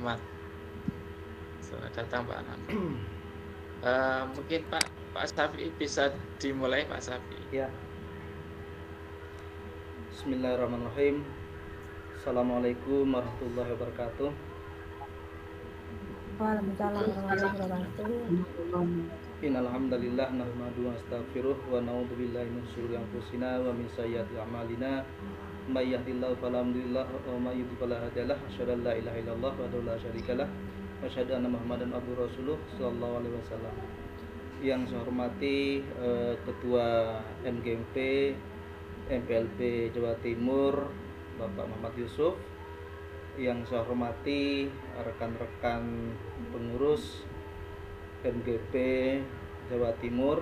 Ahmad. Selamat datang Pak Ahmad. Mungkin Pak Safi bisa dimulai Pak Safi. Ya. Bismillahirrahmanirrahim. Assalamualaikum warahmatullahi wabarakatuh. Waalaikumsalam warahmatullahi wabarakatuh. Innalhamdalillah nahmaduhu wa nastaghfiruh wa na'udzubillahi min syururi anfusina wa min sayyiati a'malina. May yahdihillahu fala mudilla lahu wa may yudlil fala hadiya lahu. Asyhadu an la ilaha illallah wa la syarika lah. Wa asyhadu anna Muhammadan abduhu rasuluh sallallahu alaihi wasallam. Yang saya hormati Ketua MGMP MPLP Jawa Timur Bapak Muhammad Yusuf, yang saya hormati rekan-rekan pengurus MGP Jawa Timur.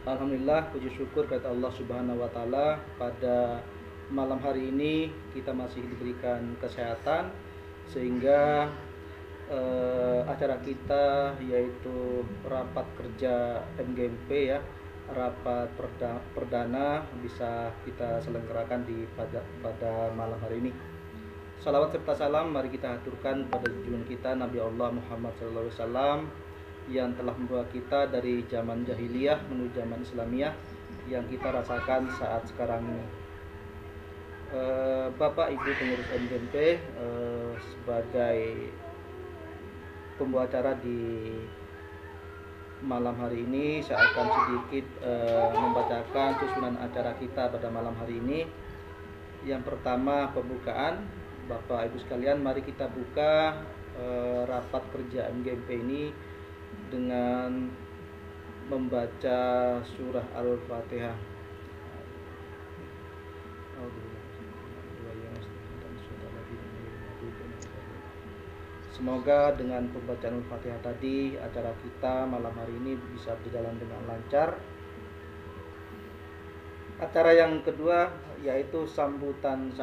Alhamdulillah, puji syukur kepada Allah Subhanahu wa taala, pada malam hari ini kita masih diberikan kesehatan sehingga acara kita yaitu rapat kerja MGMP ya, rapat perdana bisa kita selenggarakan pada malam hari ini. Salawat serta salam mari kita haturkan pada junjungan kita Nabi Allah Muhammad SAW yang telah membawa kita dari zaman jahiliyah menuju zaman Islamiyah yang kita rasakan saat sekarang ini. Bapak Ibu pengurus MGMP, sebagai pembawa acara di malam hari ini, saya akan sedikit membacakan susunan acara kita pada malam hari ini. Yang pertama, pembukaan. Bapak Ibu sekalian, mari kita buka rapat kerja MGMP ini dengan membaca surah Al-Fatihah. Semoga dengan pembacaan Al-Fatihah tadi acara kita malam hari ini bisa berjalan dengan lancar. Acara yang kedua yaitu sambutan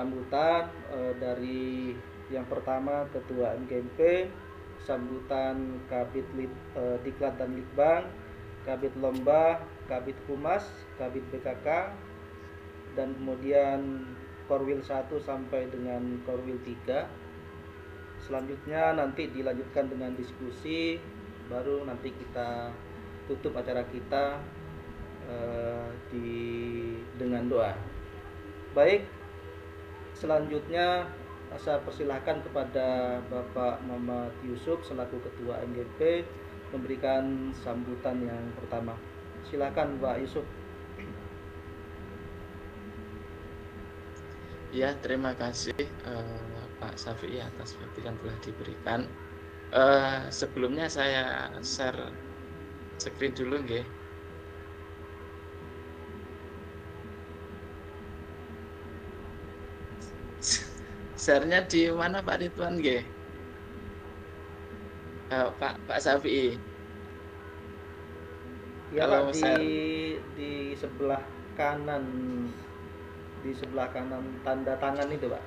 dari yang pertama Ketua MGMP, sambutan Kabid Diklat dan Litbang, Kabid Lomba, Kabid Humas, Kabid BKK, dan kemudian Korwil 1 sampai dengan Korwil 3. Selanjutnya nanti dilanjutkan dengan diskusi, baru nanti kita tutup acara kita dengan doa. Baik, selanjutnya saya persilahkan kepada Bapak Muhammad Yusuf selaku Ketua MGMP memberikan sambutan yang pertama. Silakan Pak Yusuf. Ya, terima kasih Pak Safi atas waktu yang telah diberikan. Sebelumnya saya share screen dulu nggih. Share-nya di mana Pak Ridwan nggih? Pak Safi. Ya Pak, di sebelah kanan, tanda tangan itu Pak.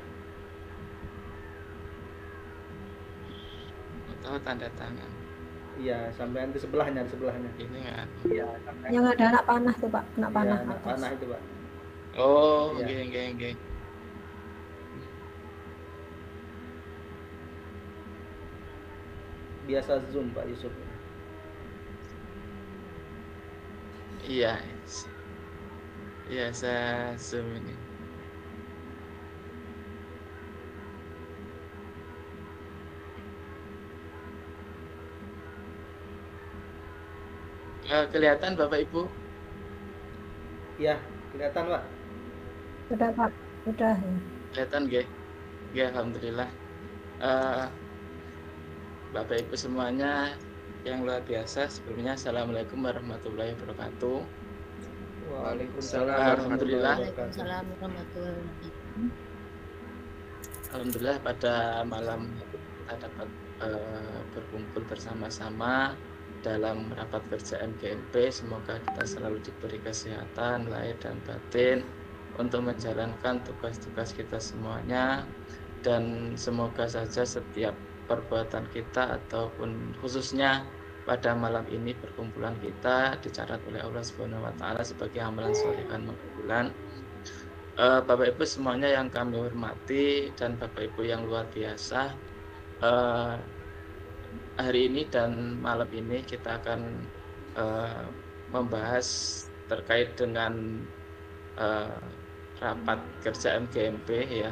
Oh, tanda tangan. Iya, sampai di sebelahnya. Ini kan. Iya, yang ada anak panah tuh Pak, anak panah. Anak panah itu Pak. Oh, ya. Nggih. Biasa Zoom Pak Yusuf. Iya, saya Zoom ini. Kelihatan Bapak Ibu? Ya, kelihatan Pak. Sudah Pak, sudah. Kelihatan nggih? Ya, alhamdulillah. Bapak Ibu semuanya yang luar biasa, sebelumnya Assalamualaikum warahmatullahi wabarakatuh. Waalaikumsalam Alhamdulillah. Waalaikumsalam warahmatullahi wabarakatuh. Alhamdulillah pada malam kita dapat berkumpul bersama-sama dalam rapat kerja MGMP. Semoga kita selalu diberi kesehatan lahir dan batin untuk menjalankan tugas-tugas kita semuanya, dan semoga saja setiap perbuatan kita ataupun khususnya pada malam ini perkumpulan kita dicatat oleh Allah Subhanahu wa taala sebagai amalan sholihan makbulan. Bapak Ibu semuanya yang kami hormati dan Bapak Ibu yang luar biasa, eh, hari ini dan malam ini kita akan membahas terkait dengan rapat kerja MGMP ya.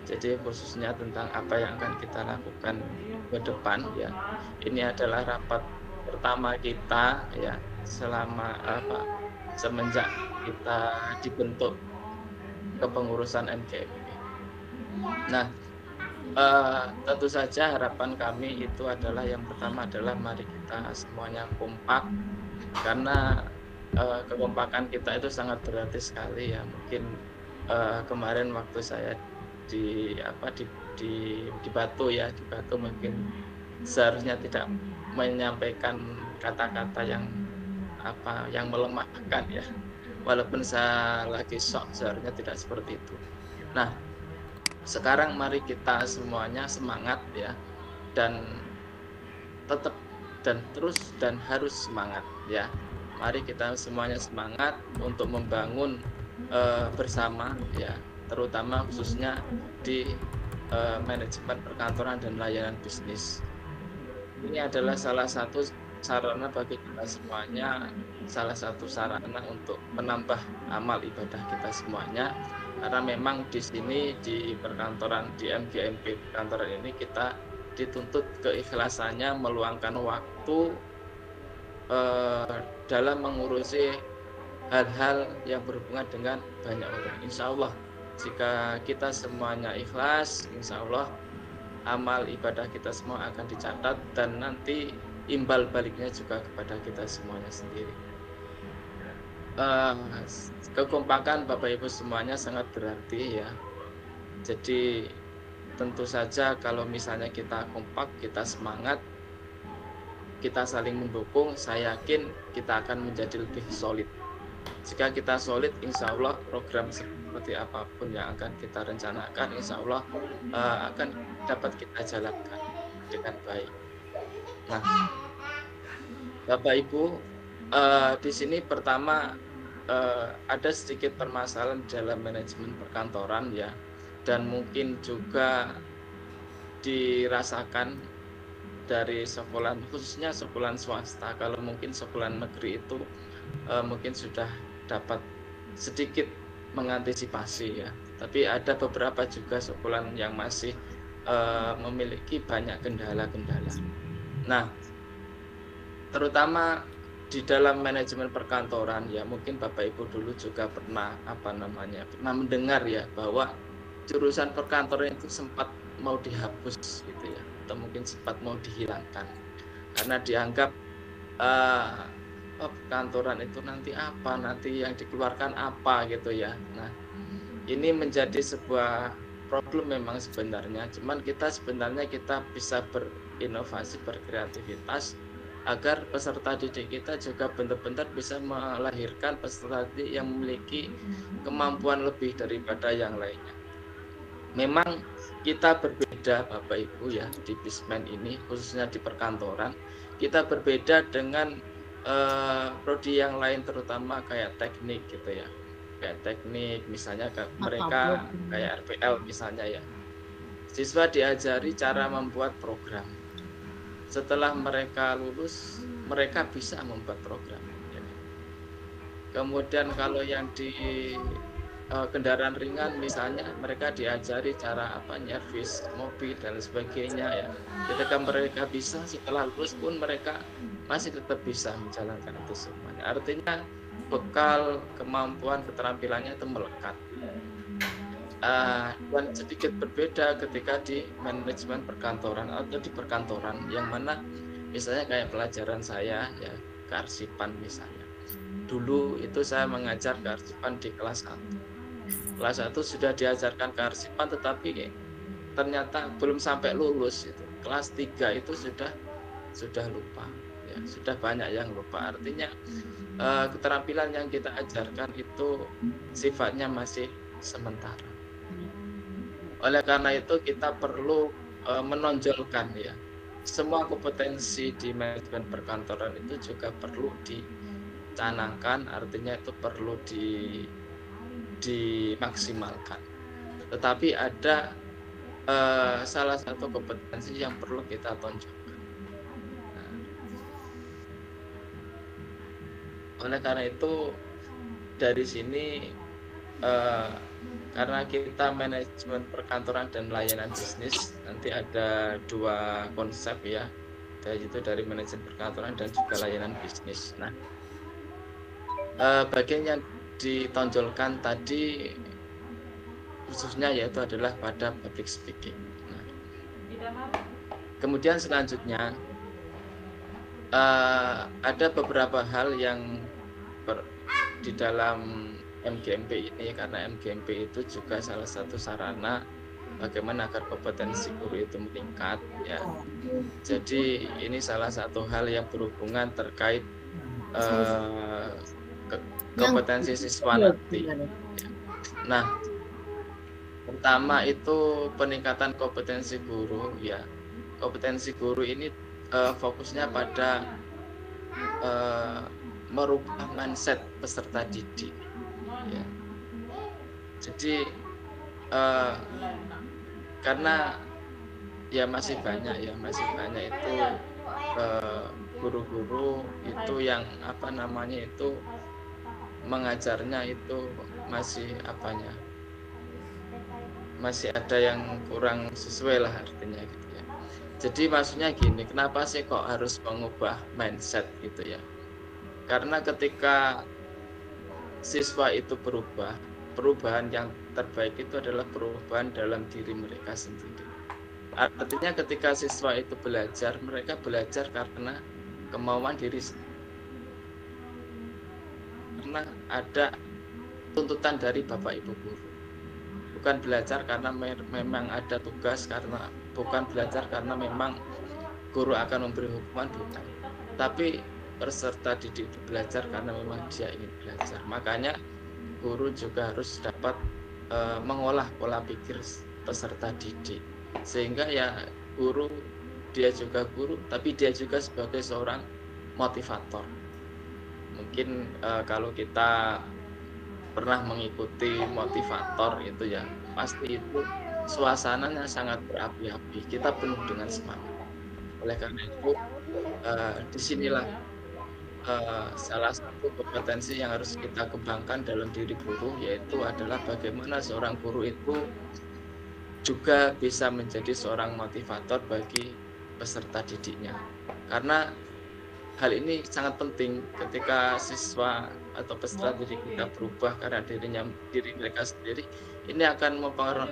Jadi khususnya tentang apa yang akan kita lakukan ke depan ya. Ini adalah rapat pertama kita ya selama semenjak kita dibentuk kepengurusan MGMP. Nah, tentu saja harapan kami itu adalah yang pertama adalah mari kita semuanya kompak, karena kekompakan kita itu sangat berarti sekali ya. Mungkin kemarin waktu saya di Batu ya, di Batu mungkin seharusnya tidak menyampaikan kata-kata yang melemahkan ya, walaupun saya lagi shock, seharusnya tidak seperti itu. Nah, sekarang mari kita semuanya semangat ya, dan tetap dan terus dan harus semangat ya. Mari kita semuanya semangat untuk membangun bersama ya, terutama khususnya di manajemen perkantoran dan layanan bisnis. Ini adalah salah satu sarana bagi kita semuanya, salah satu sarana untuk menambah amal ibadah kita semuanya. Karena memang di sini di perkantoran, di MGMP perkantoran ini kita dituntut keikhlasannya meluangkan waktu dalam mengurusi hal-hal yang berhubungan dengan banyak orang. Insya Allah jika kita semuanya ikhlas, insya Allah amal ibadah kita semua akan dicatat dan nanti imbal baliknya juga kepada kita semuanya sendiri. Kekompakan Bapak Ibu semuanya sangat berarti ya. Jadi tentu saja kalau misalnya kita kompak, kita semangat, kita saling mendukung, saya yakin kita akan menjadi lebih solid. Jika kita solid, insya Allah program seperti apapun yang akan kita rencanakan, insya Allah akan dapat kita jalankan dengan baik. Nah, Bapak Ibu, di sini pertama ada sedikit permasalahan dalam manajemen perkantoran ya, dan mungkin juga dirasakan dari sekolah, khususnya sekolah swasta. Kalau mungkin sekolah negeri itu mungkin sudah dapat sedikit mengantisipasi ya, tapi ada beberapa juga sekolah yang masih memiliki banyak kendala-kendala. Nah, terutama di dalam manajemen perkantoran ya, mungkin Bapak Ibu dulu juga pernah pernah mendengar ya bahwa jurusan perkantoran itu sempat mau dihapus gitu ya, atau mungkin sempat mau dihilangkan karena dianggap perkantoran itu nanti yang dikeluarkan apa gitu ya. Nah, ini menjadi sebuah problem memang sebenarnya, cuman kita bisa berinovasi, berkreativitas agar peserta didik kita juga benar-benar bisa melahirkan peserta didik yang memiliki kemampuan lebih daripada yang lainnya. Memang kita berbeda Bapak Ibu ya, di Bismen ini khususnya di perkantoran kita berbeda dengan prodi yang lain, terutama kayak teknik gitu ya, kayak teknik misalnya mereka kayak RPL misalnya ya, siswa diajari cara membuat program. Setelah mereka lulus, mereka bisa membuat program. Kemudian kalau yang di kendaraan ringan misalnya, mereka diajari cara nyervis mobil dan sebagainya ya. Ketika mereka bisa, setelah lulus pun mereka masih tetap bisa menjalankan itu semuanya. Artinya bekal, kemampuan, keterampilannya itu melekat. Dan sedikit berbeda ketika di manajemen perkantoran atau di perkantoran, yang mana misalnya kayak pelajaran saya ya, kearsipan misalnya. Dulu itu saya mengajar kearsipan di kelas 1. Kelas 1 sudah diajarkan kearsipan, tetapi ternyata belum sampai lulus itu. Kelas 3 itu sudah lupa ya, sudah banyak yang lupa. Artinya keterampilan yang kita ajarkan itu sifatnya masih sementara. Oleh karena itu kita perlu menonjolkan ya, semua kompetensi di manajemen perkantoran itu juga perlu dicanangkan, artinya itu perlu dimaksimalkan. Tetapi ada salah satu kompetensi yang perlu kita tonjolkan. Nah, oleh karena itu dari sini karena kita manajemen perkantoran dan layanan bisnis, nanti ada dua konsep ya, yaitu dari manajemen perkantoran dan juga layanan bisnis. Nah, bagian yang ditonjolkan tadi khususnya yaitu adalah pada public speaking. Nah, kemudian selanjutnya ada beberapa hal yang di dalam MGMP ini, karena MGMP itu juga salah satu sarana bagaimana agar kompetensi guru itu meningkat ya. Jadi ini salah satu hal yang berhubungan terkait kompetensi siswa nanti. Nah, pertama itu peningkatan kompetensi guru ya. Kompetensi guru ini fokusnya pada merubah mindset peserta didik ya. Jadi karena ya masih banyak itu guru-guru itu yang itu mengajarnya itu masih ada yang kurang sesuai lah artinya gitu ya. Jadi maksudnya gini, kenapa sih kok harus mengubah mindset gitu ya? Karena ketika siswa itu berubah, perubahan yang terbaik itu adalah perubahan dalam diri mereka sendiri. Artinya ketika siswa itu belajar, mereka belajar karena kemauan diri sendiri. Karena ada tuntutan dari Bapak Ibu guru. Bukan belajar karena memang ada tugas, bukan belajar karena memang guru akan memberi hukuman, bukan. Tapi peserta didik itu belajar karena memang dia ingin belajar. Makanya guru juga harus dapat mengolah pola pikir peserta didik, sehingga ya guru, dia juga guru, tapi dia juga sebagai seorang motivator. Mungkin kalau kita pernah mengikuti motivator itu ya, pasti itu suasananya sangat berapi-api, kita penuh dengan semangat. Oleh karena itu disinilah salah satu kompetensi yang harus kita kembangkan dalam diri guru, yaitu adalah bagaimana seorang guru itu juga bisa menjadi seorang motivator bagi peserta didiknya. Karena hal ini sangat penting ketika siswa atau peserta didik kita berubah karena diri mereka sendiri, ini akan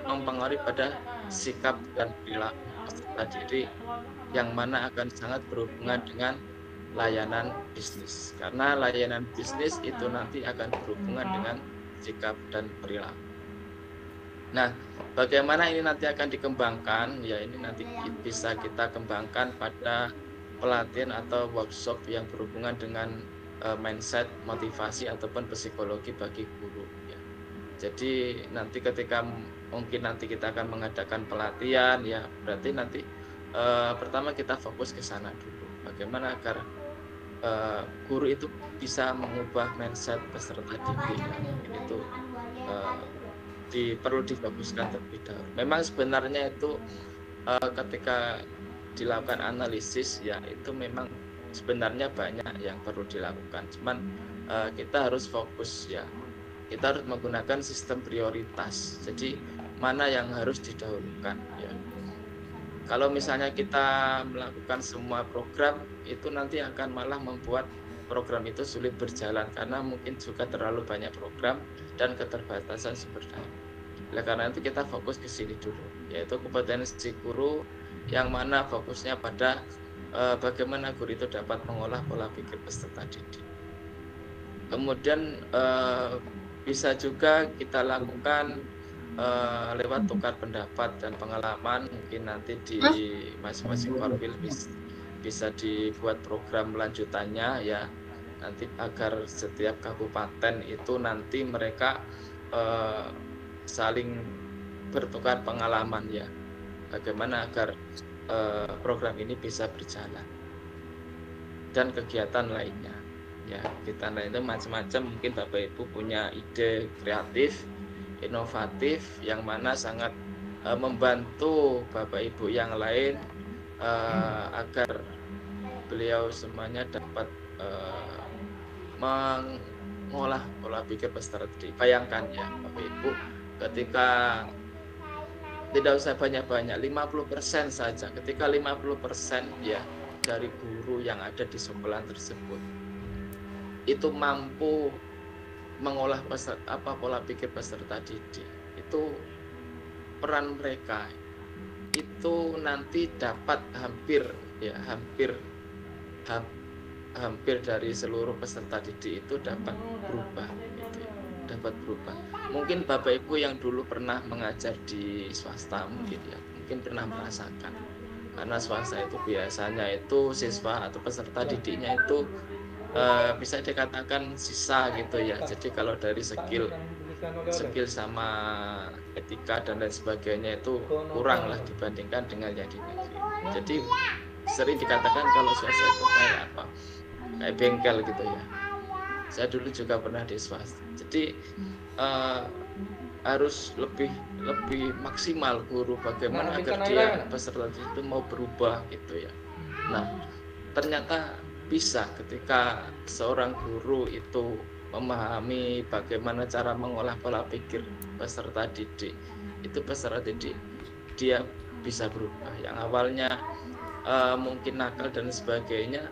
mempengaruhi pada sikap dan perilaku peserta didik, yang mana akan sangat berhubungan dengan layanan bisnis, karena layanan bisnis itu nanti akan berhubungan dengan sikap dan perilaku. Nah, bagaimana ini nanti akan dikembangkan? Ya, ini nanti bisa kita kembangkan pada pelatihan atau workshop yang berhubungan dengan mindset, motivasi ataupun psikologi bagi guru. Ya. Jadi nanti ketika mungkin nanti kita akan mengadakan pelatihan, ya berarti nanti pertama kita fokus ke sana dulu. Bagaimana agar guru itu bisa mengubah mindset peserta didik, itu perlu dibaguskan terlebih dahulu. Memang sebenarnya itu ketika dilakukan analisis ya, itu memang sebenarnya banyak yang perlu dilakukan. Cuman kita harus fokus ya, kita harus menggunakan sistem prioritas. Jadi mana yang harus didahulukan ya. Kalau misalnya kita melakukan semua program, itu nanti akan malah membuat program itu sulit berjalan, karena mungkin juga terlalu banyak program dan keterbatasan sumber daya. Oleh karena itu kita fokus ke sini dulu, yaitu kompetensi guru, yang mana fokusnya pada bagaimana guru itu dapat mengolah pola pikir peserta didik. Kemudian bisa juga kita lakukan lewat tukar pendapat dan pengalaman. Mungkin nanti di masing-masing korwil bisa dibuat program lanjutannya ya, nanti agar setiap kabupaten itu nanti mereka saling bertukar pengalaman ya, bagaimana agar program ini bisa berjalan. Dan kegiatan lainnya ya, kegiatan lainnya macam-macam. Mungkin Bapak Ibu punya ide kreatif, inovatif, yang mana sangat membantu Bapak Ibu yang lain agar beliau semuanya dapat mengolah pola pikir peserta didik. Bayangkan ya Bapak Ibu, ketika tidak usah banyak-banyak, 50% saja, ketika 50% ya dari guru yang ada di sekolah tersebut itu mampu mengolah pola pikir peserta didik, itu peran mereka itu nanti dapat hampir dari seluruh peserta didik itu dapat berubah gitu ya, dapat berubah. Mungkin Bapak Ibu yang dulu pernah mengajar di swasta mungkin pernah merasakan, karena swasta itu biasanya itu siswa atau peserta didiknya itu bisa dikatakan sisa gitu ya. Jadi kalau dari skill sama etika dan lain sebagainya itu kurang lah dibandingkan dengan yang di negeri. Jadi sering dikatakan kalau swasta itu kayak apa, kayak bengkel gitu ya. Saya dulu juga pernah di swasta. Jadi harus lebih maksimal guru bagaimana agar dia peserta itu mau berubah gitu ya. Nah, ternyata bisa ketika seorang guru itu memahami bagaimana cara mengolah pola pikir peserta didik, itu peserta didik dia bisa berubah. Yang awalnya mungkin nakal dan sebagainya,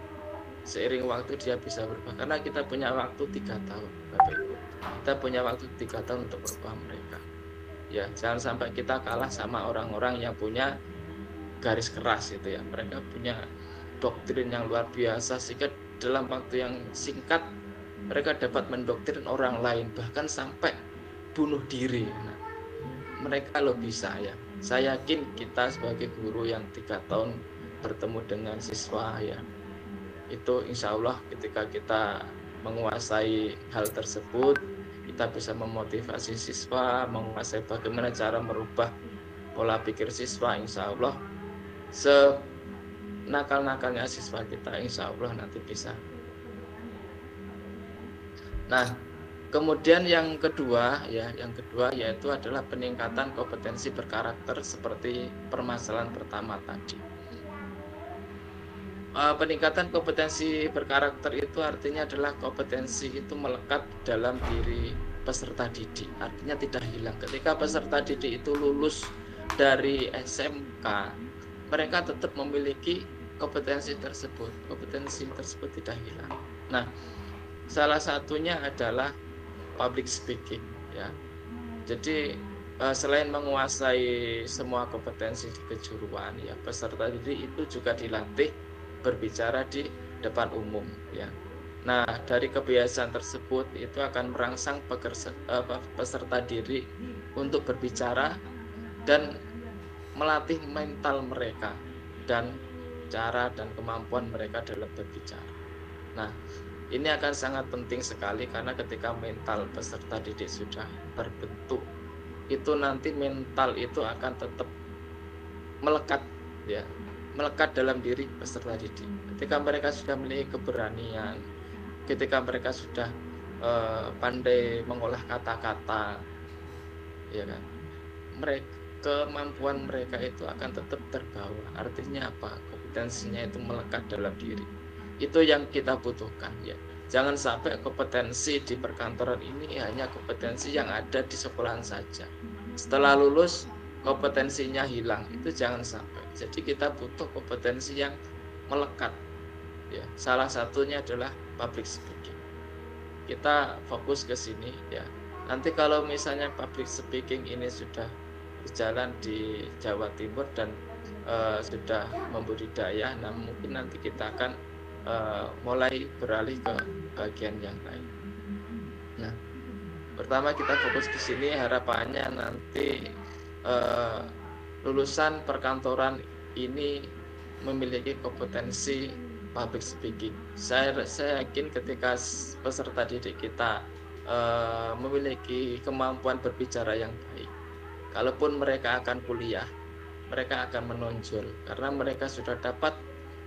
seiring waktu dia bisa berubah, karena kita punya waktu 3 tahun Bapak Ibu. Kita punya waktu 3 tahun untuk berubah mereka ya. Jangan sampai kita kalah sama orang-orang yang punya garis keras itu ya. Mereka punya doktrin yang luar biasa sehingga dalam waktu yang singkat mereka dapat mendoktrin orang lain, bahkan sampai bunuh diri. Nah, mereka lo bisa ya. Saya yakin kita sebagai guru yang 3 tahun bertemu dengan siswa ya, itu insya Allah ketika kita menguasai hal tersebut, kita bisa memotivasi siswa, menguasai bagaimana cara merubah pola pikir siswa. Insya Allah senakal-nakalnya siswa kita insya Allah nanti bisa. Nah, kemudian yang kedua yaitu adalah peningkatan kompetensi berkarakter seperti permasalahan pertama tadi. Peningkatan kompetensi berkarakter itu artinya adalah kompetensi itu melekat dalam diri peserta didik, artinya tidak hilang. Ketika peserta didik itu lulus dari SMK, mereka tetap memiliki kompetensi tersebut tidak hilang. Nah, salah satunya adalah public speaking ya. Jadi selain menguasai semua kompetensi di kejuruan ya, peserta didik itu juga dilatih berbicara di depan umum ya. Nah, dari kebiasaan tersebut itu akan merangsang peserta diri untuk berbicara dan melatih mental mereka dan cara dan kemampuan mereka dalam berbicara. Nah, ini akan sangat penting sekali karena ketika mental peserta didik sudah terbentuk, itu nanti mental itu akan tetap melekat ya, melekat dalam diri peserta didik. Ketika mereka sudah memiliki keberanian, ketika mereka sudah pandai mengolah kata-kata, ya kan, kemampuan mereka itu akan tetap terbawa. Artinya apa? Kompetensinya itu melekat dalam diri. Itu yang kita butuhkan ya. Jangan sampai kompetensi di perkantoran ini hanya kompetensi yang ada di sekolahan saja. Setelah lulus kompetensinya hilang, itu jangan sampai. Jadi kita butuh kompetensi yang melekat ya. Salah satunya adalah public speaking. Kita fokus ke sini ya. Nanti kalau misalnya public speaking ini sudah berjalan di Jawa Timur dan sudah membudidaya, nah mungkin nanti kita akan mulai beralih ke bagian yang lain. Nah, pertama kita fokus ke sini, harapannya nanti lulusan perkantoran ini memiliki kompetensi public speaking. Saya yakin ketika peserta didik kita memiliki kemampuan berbicara yang baik, kalaupun mereka akan kuliah, mereka akan menonjol karena mereka sudah dapat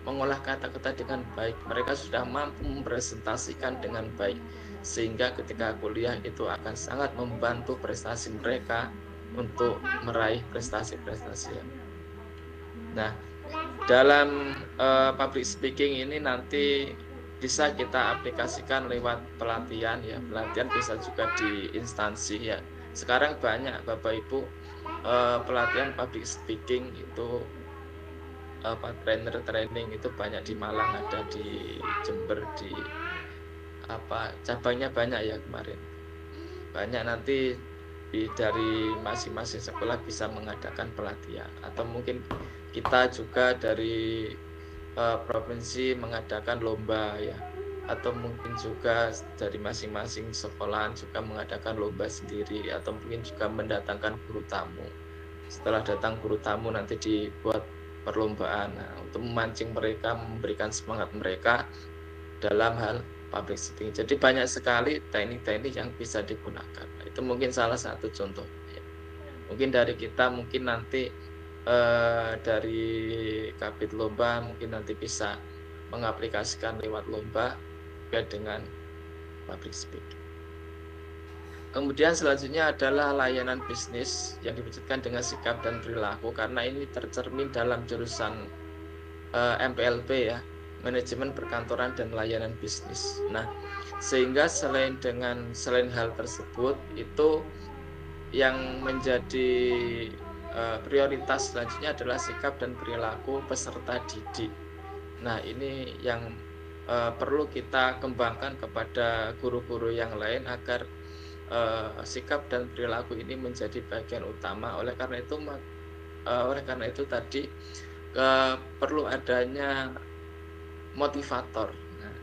mengolah kata-kata dengan baik, mereka sudah mampu mempresentasikan dengan baik, sehingga ketika kuliah itu akan sangat membantu prestasi mereka untuk meraih prestasi-prestasi yang. Nah, dalam public speaking ini nanti bisa kita aplikasikan lewat pelatihan ya. Pelatihan bisa juga di instansi ya. Sekarang banyak Bapak Ibu pelatihan public speaking itu trainer training itu banyak di Malang, ada di Jember, di cabangnya banyak ya kemarin. Banyak nanti dari masing-masing sekolah bisa mengadakan pelatihan, atau mungkin kita juga dari provinsi mengadakan lomba ya, atau mungkin juga dari masing-masing sekolahan juga mengadakan lomba sendiri, atau mungkin juga mendatangkan guru tamu. Setelah datang guru tamu nanti dibuat perlombaan untuk memancing mereka, memberikan semangat mereka dalam hal public speaking. Jadi banyak sekali teknik-teknik yang bisa digunakan. Itu mungkin salah satu contoh. Mungkin dari kita mungkin nanti dari Kabit Lomba mungkin nanti bisa mengaplikasikan lewat lomba dengan public speaking. Kemudian selanjutnya adalah layanan bisnis yang diwujudkan dengan sikap dan perilaku, karena ini tercermin dalam jurusan MPLB ya, manajemen perkantoran dan layanan bisnis. Nah, sehingga selain hal tersebut, itu yang menjadi prioritas selanjutnya adalah sikap dan perilaku peserta didik. Nah, ini yang perlu kita kembangkan kepada guru-guru yang lain agar sikap dan perilaku ini menjadi bagian utama. Oleh karena itu tadi perlu adanya motivator. Nah,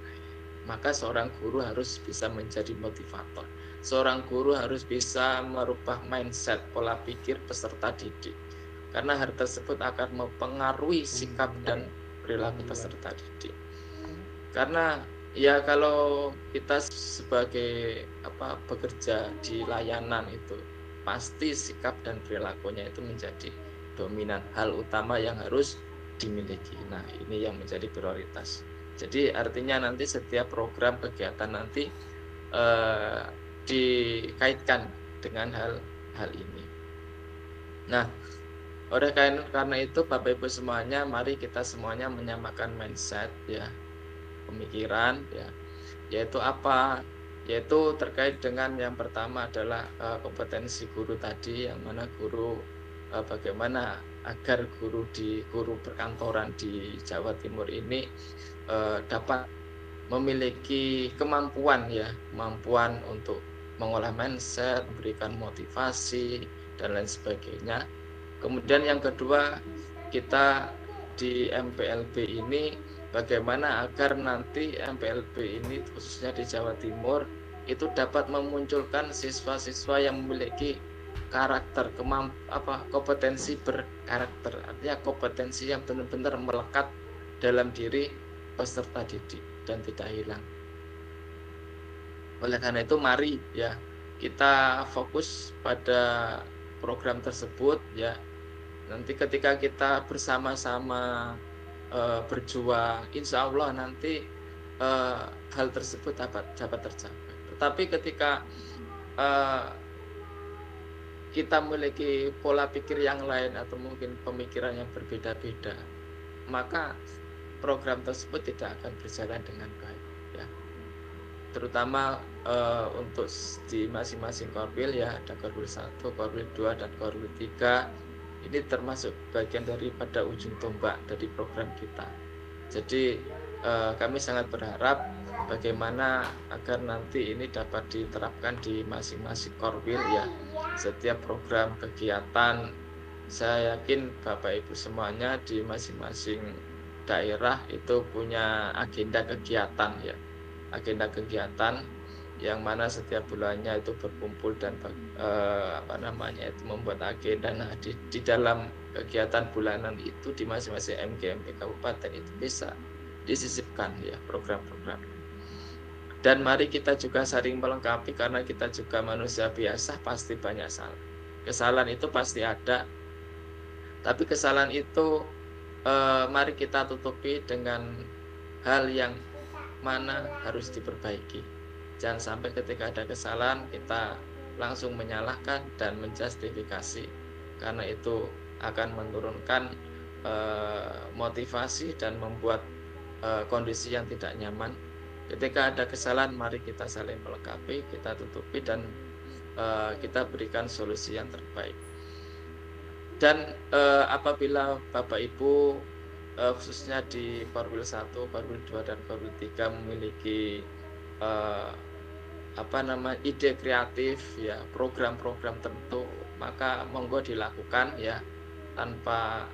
maka seorang guru harus bisa menjadi motivator. Seorang guru harus bisa merubah mindset, pola pikir peserta didik, karena hal tersebut akan mempengaruhi sikap dan perilaku peserta didik. Karena ya kalau kita sebagai bekerja di layanan itu pasti sikap dan perilakunya itu menjadi dominan, hal utama yang harus dimiliki. Nah, ini yang menjadi prioritas. Jadi artinya nanti setiap program kegiatan nanti dikaitkan dengan hal ini. Nah, oleh karena itu Bapak Ibu semuanya, mari kita semuanya menyamakan mindset ya, pemikiran ya, yaitu terkait dengan yang pertama adalah kompetensi guru tadi, yang mana guru bagaimana agar guru perkantoran di Jawa Timur ini dapat memiliki kemampuan untuk mengolah mindset, memberikan motivasi dan lain sebagainya. Kemudian yang kedua, kita di MPLB ini bagaimana agar nanti MPLB ini khususnya di Jawa Timur itu dapat memunculkan siswa-siswa yang memiliki karakter, kompetensi berkarakter, artinya kompetensi yang benar-benar melekat dalam diri peserta didik dan tidak hilang. Oleh karena itu mari ya kita fokus pada program tersebut ya. Nanti ketika kita bersama-sama berjuang, insya Allah nanti hal tersebut dapat tercapai. Tetapi ketika kita memiliki pola pikir yang lain atau mungkin pemikiran yang berbeda-beda, maka program tersebut tidak akan berjalan dengan baik ya. Terutama untuk di masing-masing korwil ya, ada korwil 1, korwil 2 dan korwil 3. Ini termasuk bagian daripada ujung tombak dari program kita. Jadi kami sangat berharap bagaimana agar nanti ini dapat diterapkan di masing-masing korwil ya. Setiap program kegiatan, saya yakin Bapak Ibu semuanya di masing-masing daerah itu punya agenda kegiatan ya. Agenda kegiatan yang mana setiap bulannya itu berkumpul dan itu membuat agenda. Nah, di dalam kegiatan bulanan itu di masing-masing MGMP kabupaten itu bisa disisipkan ya program-program. Dan mari kita juga saling melengkapi, karena kita juga manusia biasa, pasti banyak salah. Kesalahan itu pasti ada. Tapi kesalahan itu mari kita tutupi dengan hal yang mana harus diperbaiki. Jangan sampai ketika ada kesalahan kita langsung menyalahkan dan menjustifikasi, karena itu akan menurunkan motivasi dan membuat kondisi yang tidak nyaman. Ketika ada kesalahan, mari kita saling melengkapi, kita tutupi, dan kita berikan solusi yang terbaik. Dan apabila Bapak Ibu khususnya di Korwil 1, Korwil 2, dan Korwil 3 memiliki ide kreatif ya, program-program tertentu, maka monggo dilakukan ya, tanpa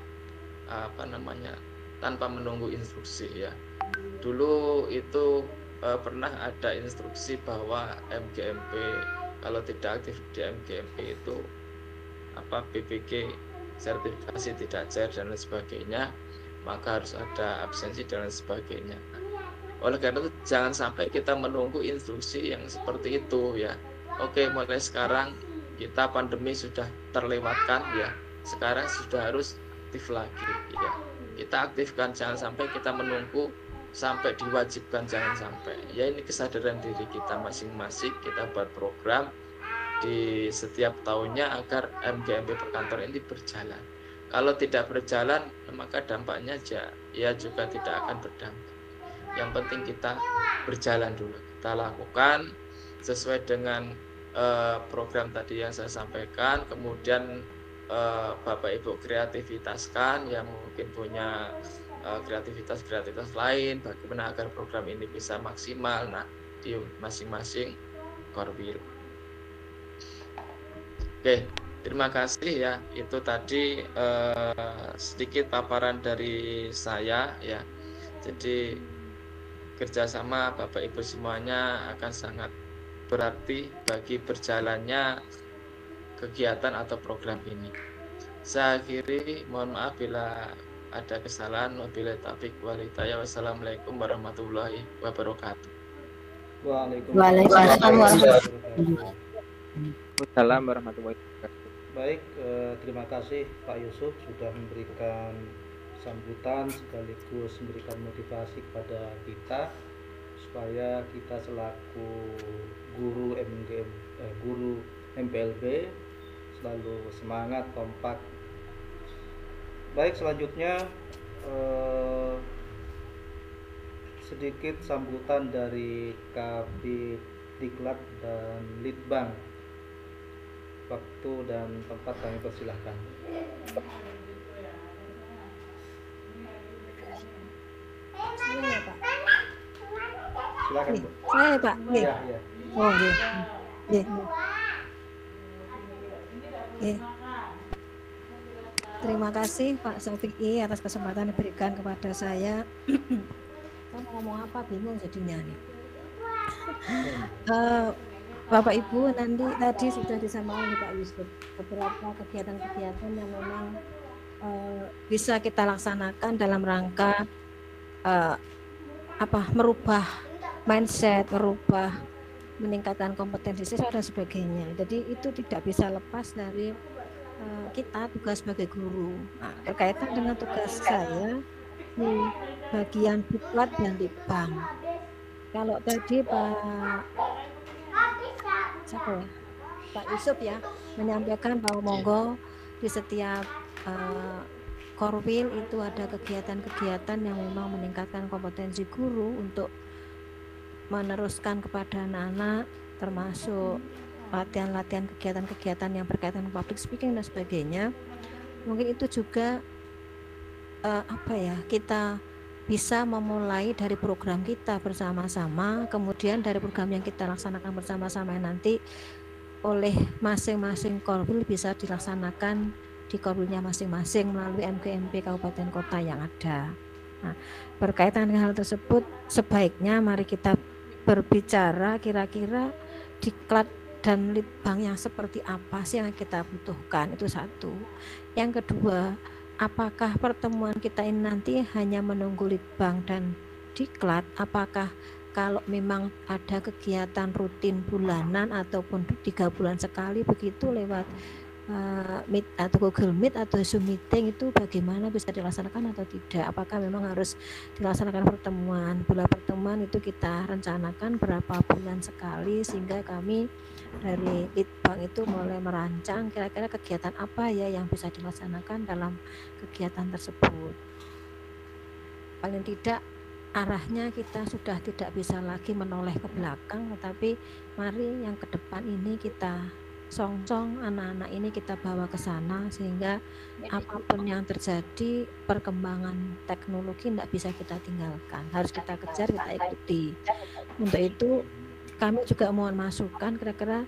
menunggu instruksi ya. Dulu itu pernah ada instruksi bahwa MGMP kalau tidak aktif di MGMP itu BPG sertifikasi tidak cair dan lain sebagainya, maka harus ada absensi dan lain sebagainya. Oleh karena itu jangan sampai kita menunggu instruksi yang seperti itu ya. Oke, mulai sekarang kita pandemi sudah terlewatkan ya, sekarang sudah harus aktif lagi ya. Kita aktifkan, jangan sampai kita menunggu sampai diwajibkan, jangan sampai ya. Ini kesadaran diri kita masing-masing, kita buat program di setiap tahunnya agar MGMP perkantoran ini berjalan. Kalau tidak berjalan, maka dampaknya ya juga tidak akan berdampak. Yang penting kita berjalan dulu, kita lakukan sesuai dengan program tadi yang saya sampaikan. Kemudian Bapak Ibu kreativitaskan yang mungkin punya kreativitas lain, bagaimana agar program ini bisa maksimal. Nah, di masing-masing Korwil. Oke, terima kasih ya. Itu tadi sedikit paparan dari saya ya. Jadi kerjasama Bapak Ibu semuanya akan sangat berarti bagi berjalannya kegiatan atau program ini. Saya akhiri, mohon maaf bila ada kesalahan. Wabillahi taufiq wal hidayah. Wassalamualaikum warahmatullahi wabarakatuh. Waalaikumsalam warahmatullahi wabarakatuh. Baik, terima kasih Pak Yusuf sudah memberikan sambutan sekaligus memberikan motivasi kepada kita supaya kita selaku guru MPLB selalu semangat, kompak. Baik, selanjutnya sedikit sambutan dari Kabid Diklat dan Litbang. Waktu dan tempat kami persilahkan. Saya ya, Pak. Silakan, Bu. Saya ya, Pak. Ya, ya. Oh, iya. Iya. Iya. Terima kasih Pak Syafi'i atas kesempatan diberikan kepada saya. Saya mau ngomong apa, bingung jadinya nih. Bapak Ibu nanti tadi sudah disampaikan oleh Pak Yusuf beberapa kegiatan-kegiatan yang memang bisa kita laksanakan dalam rangka merubah mindset, merubah meningkatkan kompetensi siswa dan sebagainya. Jadi itu tidak bisa lepas dari kita tugas sebagai guru. Nah, berkaitan dengan tugas saya di bagian Diklat dan Litbang. Kalau tadi Pak Yusuf ya menyampaikan bahwa monggo di setiap Korwil itu ada kegiatan-kegiatan yang memang meningkatkan kompetensi guru untuk meneruskan kepada anak-anak, termasuk latihan-latihan kegiatan-kegiatan yang berkaitan public speaking dan sebagainya. Mungkin itu juga kita bisa memulai dari program kita bersama-sama, kemudian dari program yang kita laksanakan bersama-sama nanti oleh masing-masing Korwil bisa dilaksanakan di Korwilnya masing-masing melalui MGMP kabupaten kota yang ada. Nah, berkaitan dengan hal tersebut, sebaiknya mari kita berbicara kira-kira Diklat dan Litbang yang seperti apa sih yang kita butuhkan, itu satu. Yang kedua, apakah pertemuan kita ini nanti hanya menunggu Litbang dan Diklat? Apakah kalau memang ada kegiatan rutin bulanan ataupun 3 bulan sekali begitu lewat Meet atau Google Meet atau Zoom meeting itu bagaimana bisa dilaksanakan atau tidak, apakah memang harus dilaksanakan pertemuan. Bila pertemuan itu kita rencanakan berapa bulan sekali, sehingga kami dari Litbang itu mulai merancang kira-kira kegiatan apa ya yang bisa dilaksanakan dalam kegiatan tersebut. Paling tidak arahnya kita sudah tidak bisa lagi menoleh ke belakang, tetapi mari yang ke depan ini kita song-song anak-anak ini kita bawa ke sana, sehingga apapun yang terjadi perkembangan teknologi tidak bisa kita tinggalkan, harus kita kejar, kita ikuti. Untuk itu kami juga mohon masukan kira-kira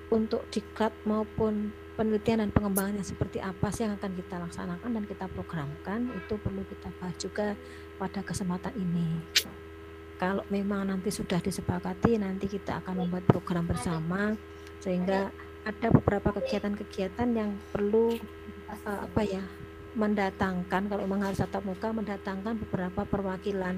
untuk diklat maupun penelitian dan pengembangannya seperti apa sih yang akan kita laksanakan dan kita programkan, itu perlu kita bahas juga pada kesempatan ini. Kalau memang nanti sudah disepakati, nanti kita akan membuat program bersama, sehingga ada beberapa kegiatan-kegiatan yang perlu mendatangkan, kalau memang harus tatap muka, mendatangkan beberapa perwakilan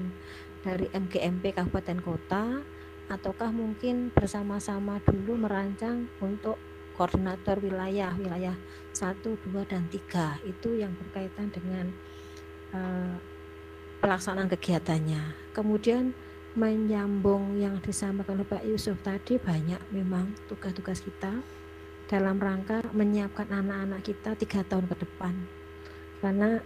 dari MGMP Kabupaten Kota, ataukah mungkin bersama-sama dulu merancang untuk koordinator wilayah 1, 2, dan 3 itu yang berkaitan dengan pelaksanaan kegiatannya. Kemudian menyambung yang disampaikan oleh Pak Yusuf tadi, banyak memang tugas-tugas kita dalam rangka menyiapkan anak-anak kita 3 tahun ke depan, karena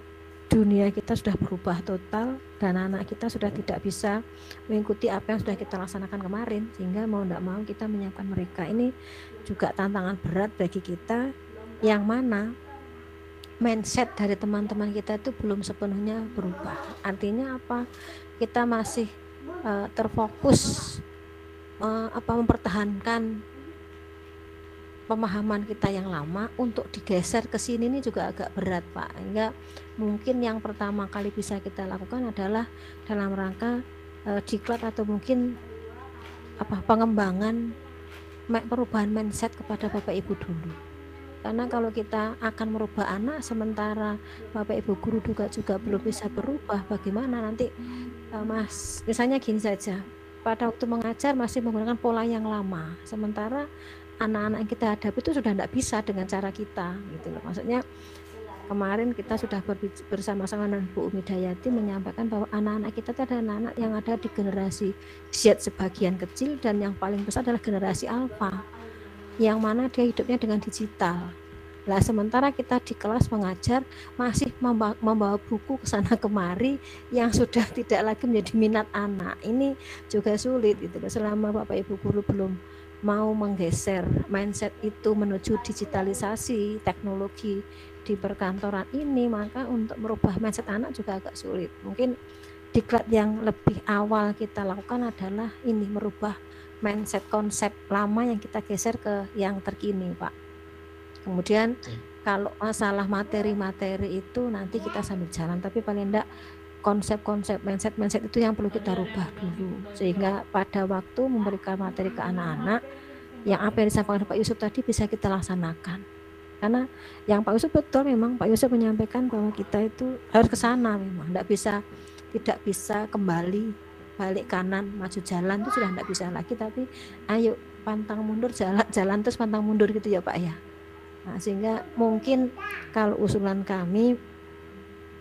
dunia kita sudah berubah total dan anak kita sudah tidak bisa mengikuti apa yang sudah kita laksanakan kemarin, sehingga mau tidak mau kita menyiapkan mereka. Ini juga tantangan berat bagi kita, yang mana mindset dari teman-teman kita itu belum sepenuhnya berubah. Artinya apa? Kita masih terfokus mempertahankan pemahaman kita yang lama. Untuk digeser ke sini ini juga agak berat, Pak. Hingga mungkin yang pertama kali bisa kita lakukan adalah dalam rangka diklat atau mungkin pengembangan perubahan mindset kepada Bapak Ibu dulu. Karena kalau kita akan merubah anak sementara Bapak Ibu guru juga belum bisa berubah, bagaimana nanti Mas? Misalnya gini saja, pada waktu mengajar masih menggunakan pola yang lama, sementara anak-anak yang kita hadapi itu sudah tidak bisa dengan cara kita, gitu loh. Maksudnya kemarin kita sudah bersama-sama dengan Bu Umi Dayati menyampaikan bahwa anak-anak kita itu adalah anak-anak yang ada di generasi Z sebagian kecil, dan yang paling besar adalah generasi Alpha, yang mana dia hidupnya dengan digital. Lah sementara kita di kelas mengajar masih membawa buku ke sana kemari yang sudah tidak lagi menjadi minat anak. Ini juga sulit gitu. Selama Bapak Ibu guru belum mau menggeser mindset itu menuju digitalisasi teknologi di perkantoran ini, maka untuk merubah mindset anak juga agak sulit. Mungkin diklat yang lebih awal kita lakukan adalah ini, merubah mindset konsep lama yang kita geser ke yang terkini, Pak. Kemudian kalau masalah materi-materi itu nanti kita sambil jalan, tapi paling enggak konsep-konsep mindset itu yang perlu kita rubah dulu, sehingga pada waktu memberikan materi ke anak-anak, yang apa yang disampaikan Pak Yusuf tadi bisa kita laksanakan. Karena yang Pak Yusuf betul, memang Pak Yusuf menyampaikan bahwa kita itu harus ke sana, memang tidak bisa kembali balik kanan maju jalan, itu sudah tidak bisa lagi, tapi ayo pantang mundur, jalan terus pantang mundur gitu ya Pak ya. Nah, sehingga mungkin kalau usulan kami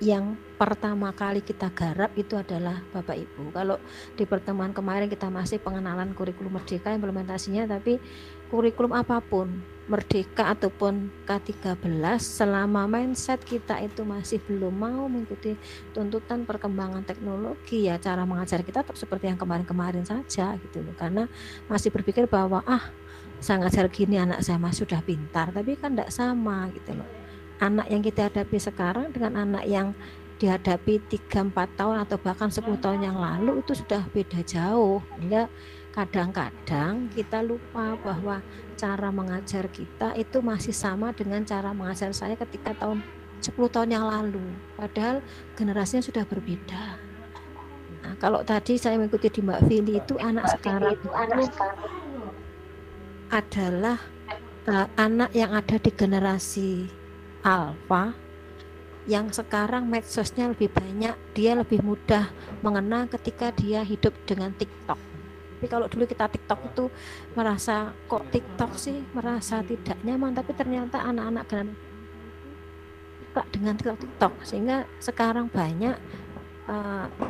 yang pertama kali kita garap itu adalah Bapak Ibu. Kalau di pertemuan kemarin kita masih pengenalan kurikulum Merdeka, implementasinya, tapi kurikulum apapun, Merdeka ataupun K13, selama mindset kita itu masih belum mau mengikuti tuntutan perkembangan teknologi, ya cara mengajar kita tetap seperti yang kemarin-kemarin saja gitu loh. Karena masih berpikir bahwa saya ngajar gini anak saya masih sudah pintar, tapi kan tidak sama gitu loh. Anak yang kita hadapi sekarang dengan anak yang dihadapi 3-4 tahun atau bahkan 10 tahun yang lalu itu sudah beda jauh. Hingga kadang-kadang kita lupa bahwa cara mengajar kita itu masih sama dengan cara mengajar saya ketika 10 tahun yang lalu, padahal generasinya sudah berbeda. Nah, kalau tadi saya mengikuti di Mbak Vili itu anak sekarang itu adalah anak yang ada di generasi Alpha, yang sekarang medsosnya lebih banyak, dia lebih mudah mengenal ketika dia hidup dengan TikTok. Tapi kalau dulu kita TikTok itu merasa kok TikTok sih, merasa tidak nyaman, tapi ternyata anak-anak generasi suka dengan TikTok, sehingga sekarang banyak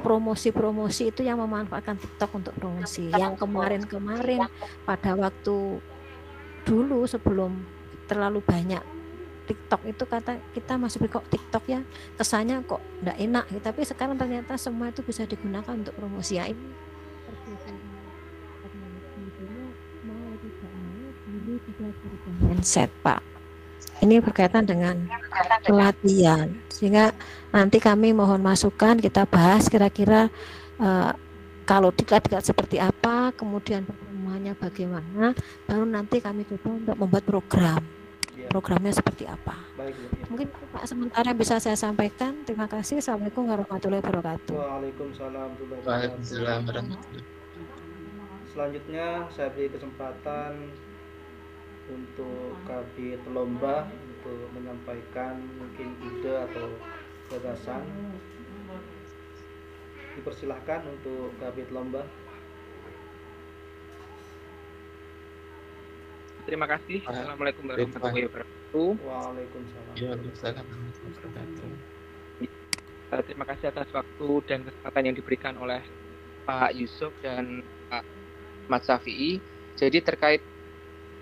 promosi-promosi itu yang memanfaatkan TikTok untuk promosi. Yang kemarin-kemarin pada waktu dulu sebelum terlalu banyak TikTok itu kata kita masih kok TikTok ya kesannya kok enggak enak, tapi sekarang ternyata semua itu bisa digunakan untuk promosi. Ya, ini mindset Pak. Ini berkaitan dengan pelatihan, sehingga nanti kami mohon masukan, kita bahas kira-kira kalau dekat-dekat seperti apa, kemudian pertemuannya bagaimana, baru nanti kami coba untuk membuat program. Programnya seperti apa? Baik, mungkin Pak sementara yang bisa saya sampaikan. Terima kasih. Assalamualaikum warahmatullahi wabarakatuh. Waalaikumsalam warahmatullahi wabarakatuh. Selanjutnya saya beri kesempatan untuk Kabit Lomba untuk menyampaikan mungkin ide atau gagasan. Dipersilahkan untuk Kabit Lomba. Terima kasih. Assalamualaikum warahmatullahi wabarakatuh. Waalaikumsalam. Waalaikumsalam warahmatullahi wabarakatuh. Terima kasih atas waktu dan kesempatan yang diberikan oleh Pak Yusuf dan Pak Mat Syafi'i. Jadi terkait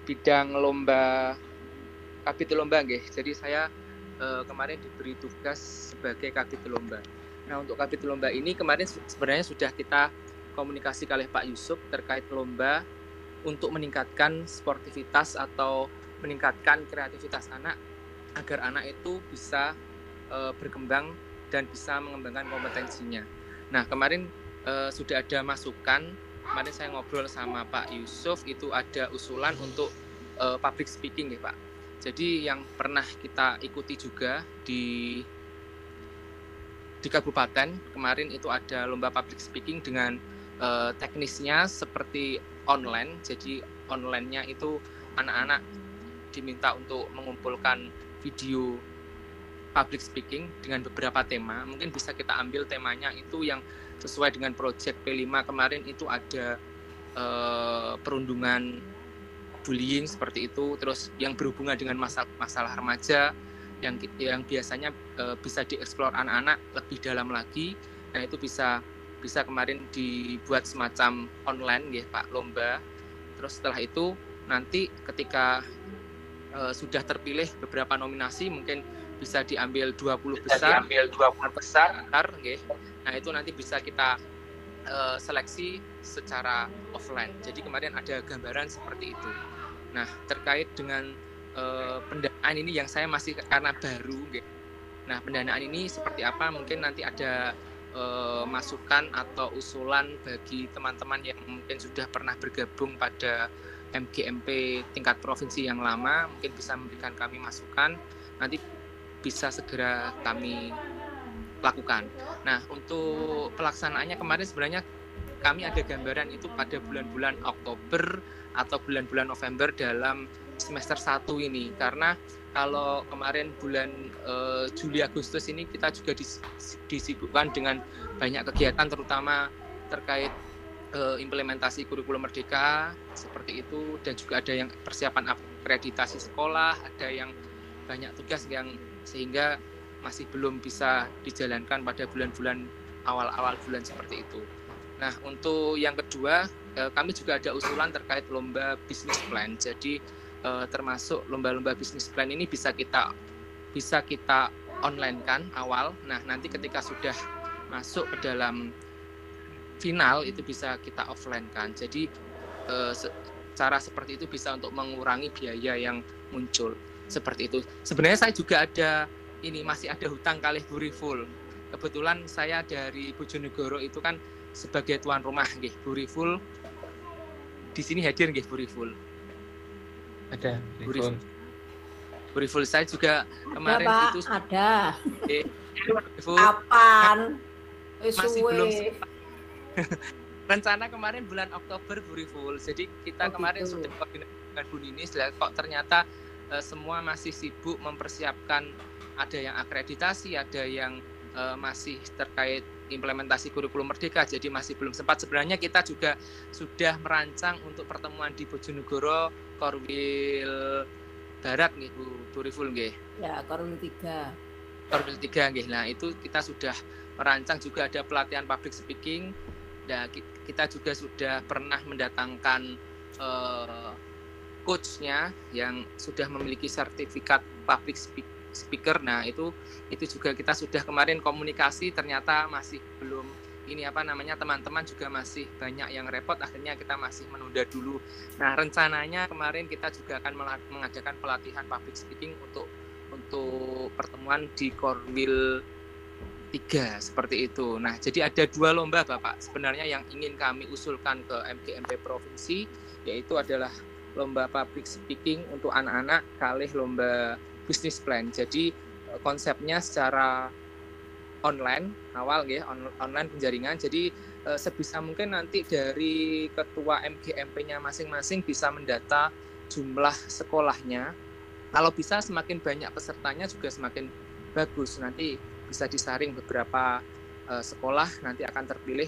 bidang lomba, kabit lomba nggih. Jadi saya kemarin diberi tugas sebagai kabit lomba. Nah, untuk kabit lomba ini kemarin sebenarnya sudah kita komunikasi oleh Pak Yusuf terkait lomba untuk meningkatkan sportivitas atau meningkatkan kreativitas anak agar anak itu bisa berkembang dan bisa mengembangkan kompetensinya. Nah, kemarin sudah ada masukan. Kemarin saya ngobrol sama Pak Yusuf, itu ada usulan untuk public speaking ya Pak. Jadi yang pernah kita ikuti juga di kabupaten kemarin itu ada lomba public speaking dengan teknisnya seperti online. Jadi online-nya itu anak-anak diminta untuk mengumpulkan video public speaking dengan beberapa tema. Mungkin bisa kita ambil temanya itu yang sesuai dengan project P5 kemarin, itu ada perundungan bullying seperti itu, terus yang berhubungan dengan masalah remaja yang biasanya bisa dieksplor anak-anak lebih dalam lagi. Nah, itu bisa kemarin dibuat semacam online ya Pak, lomba. Terus setelah itu nanti ketika sudah terpilih beberapa nominasi, mungkin bisa diambil 20 besar nggih. Nah, itu nanti bisa kita seleksi secara offline. Jadi kemarin ada gambaran seperti itu. Nah, terkait dengan pendanaan ini yang saya masih karena baru nggih. Nah, pendanaan ini seperti apa, mungkin nanti ada masukan atau usulan bagi teman-teman yang mungkin sudah pernah bergabung pada MGMP tingkat provinsi yang lama, mungkin bisa memberikan kami masukan, nanti bisa segera kami lakukan. Nah, untuk pelaksanaannya kemarin sebenarnya kami ada gambaran itu pada bulan-bulan Oktober atau bulan-bulan November dalam semester 1 ini, karena kalau kemarin bulan Juli Agustus ini kita juga disibukkan dengan banyak kegiatan, terutama terkait implementasi kurikulum merdeka seperti itu, dan juga ada yang persiapan akreditasi sekolah, ada yang banyak tugas yang sehingga masih belum bisa dijalankan pada bulan-bulan awal-awal bulan seperti itu. Nah, untuk yang kedua, kami juga ada usulan terkait lomba bisnis plan. Jadi termasuk lomba-lomba bisnis plan ini bisa kita online kan awal. Nah, nanti ketika sudah masuk ke dalam final itu bisa kita offline kan. Jadi cara seperti itu bisa untuk mengurangi biaya yang muncul seperti itu. Sebenarnya saya juga masih ada hutang kalih Bu Riful. Kebetulan saya dari Bojonegoro itu kan sebagai tuan rumah nggih. Bu Riful di sini hadir nggih Bu Riful. Ada Bu Riful saya juga kemarin Pak, itu ada. Riful, Kapan? masih belum rencana kemarin bulan Oktober Bu Riful. Jadi kita kemarin sudah koordinasi dengan Bu Ninis, kok ternyata semua masih sibuk mempersiapkan, ada yang akreditasi, ada yang masih terkait implementasi kurikulum merdeka, jadi masih belum sempat. Sebenarnya kita juga sudah merancang untuk pertemuan di Bojonegoro Korwil Barat nih Bu Riful nggih. Ya, Korwil 3. Korwil 3 nggih. Nah, itu kita sudah merancang juga ada pelatihan public speaking. Nah, kita juga sudah pernah mendatangkan coachnya yang sudah memiliki sertifikat public speaker. Nah, itu juga kita sudah kemarin komunikasi, ternyata masih belum ini teman-teman juga masih banyak yang repot, akhirnya kita masih menunda dulu. Nah, rencananya kemarin kita juga akan mengadakan pelatihan public speaking untuk pertemuan di Korwil 3 seperti itu. Nah, jadi ada 2 lomba Bapak sebenarnya yang ingin kami usulkan ke MGMP provinsi, yaitu adalah lomba public speaking untuk anak-anak kalih lomba business plan. Jadi konsepnya secara online awal ya, online penjaringan. Jadi sebisa mungkin nanti dari ketua MGMP-nya masing-masing bisa mendata jumlah sekolahnya. Kalau bisa semakin banyak pesertanya juga semakin bagus. Nanti bisa disaring beberapa sekolah, nanti akan terpilih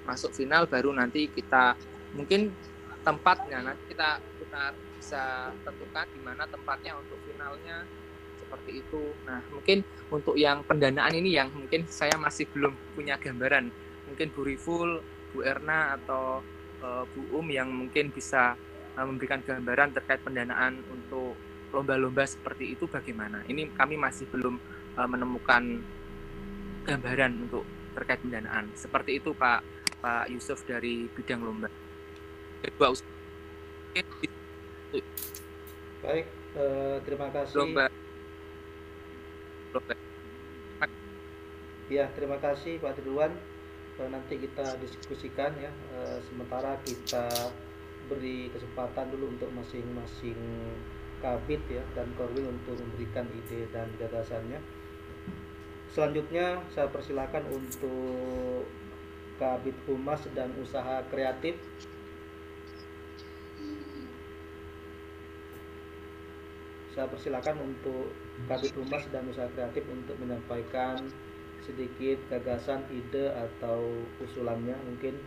masuk final, baru nanti kita mungkin tempatnya nanti kita bisa tentukan di mana tempatnya untuk finalnya seperti itu. Nah, mungkin untuk yang pendanaan ini yang mungkin saya masih belum punya gambaran. Mungkin Bu Riful, Bu Erna atau Bu yang mungkin bisa memberikan gambaran terkait pendanaan untuk lomba-lomba seperti itu bagaimana. Ini kami masih belum menemukan gambaran untuk terkait pendanaan. Seperti itu Pak Yusuf dari bidang lomba. Baik, terima kasih. Lomba. Ya, terima kasih Pak Ridwan. Nanti kita diskusikan ya. Sementara kita beri kesempatan dulu untuk masing-masing kabit ya dan korwil untuk memberikan ide dan gagasannya. Selanjutnya saya persilakan untuk Kabit Humas dan Usaha Kreatif. Saya persilakan untuk Kabit Humas dan Usaha Kreatif untuk menyampaikan sedikit gagasan, ide atau usulannya mungkin.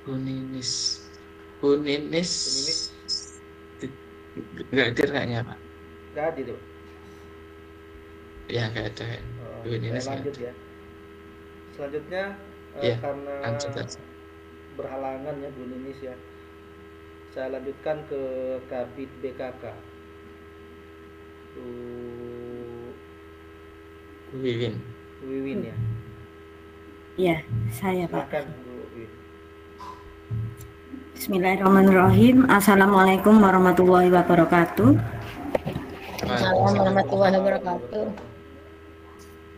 Uninis Uninis nggak hadir kayaknya Pak. nggak hadir Pak? Ya nggak ada. Saya lanjut ya. Selanjutnya Ya, karena lanjut aja. berhalangan ya Bu Ninis ya, saya lanjutkan ke Kabit BKK. Bu Wiwin ya. Ya, saya Pak. Silakan Bu Wiwin. Bismillahirrahmanirrahim. Assalamualaikum warahmatullahi wabarakatuh. Assalamualaikum warahmatullahi wabarakatuh.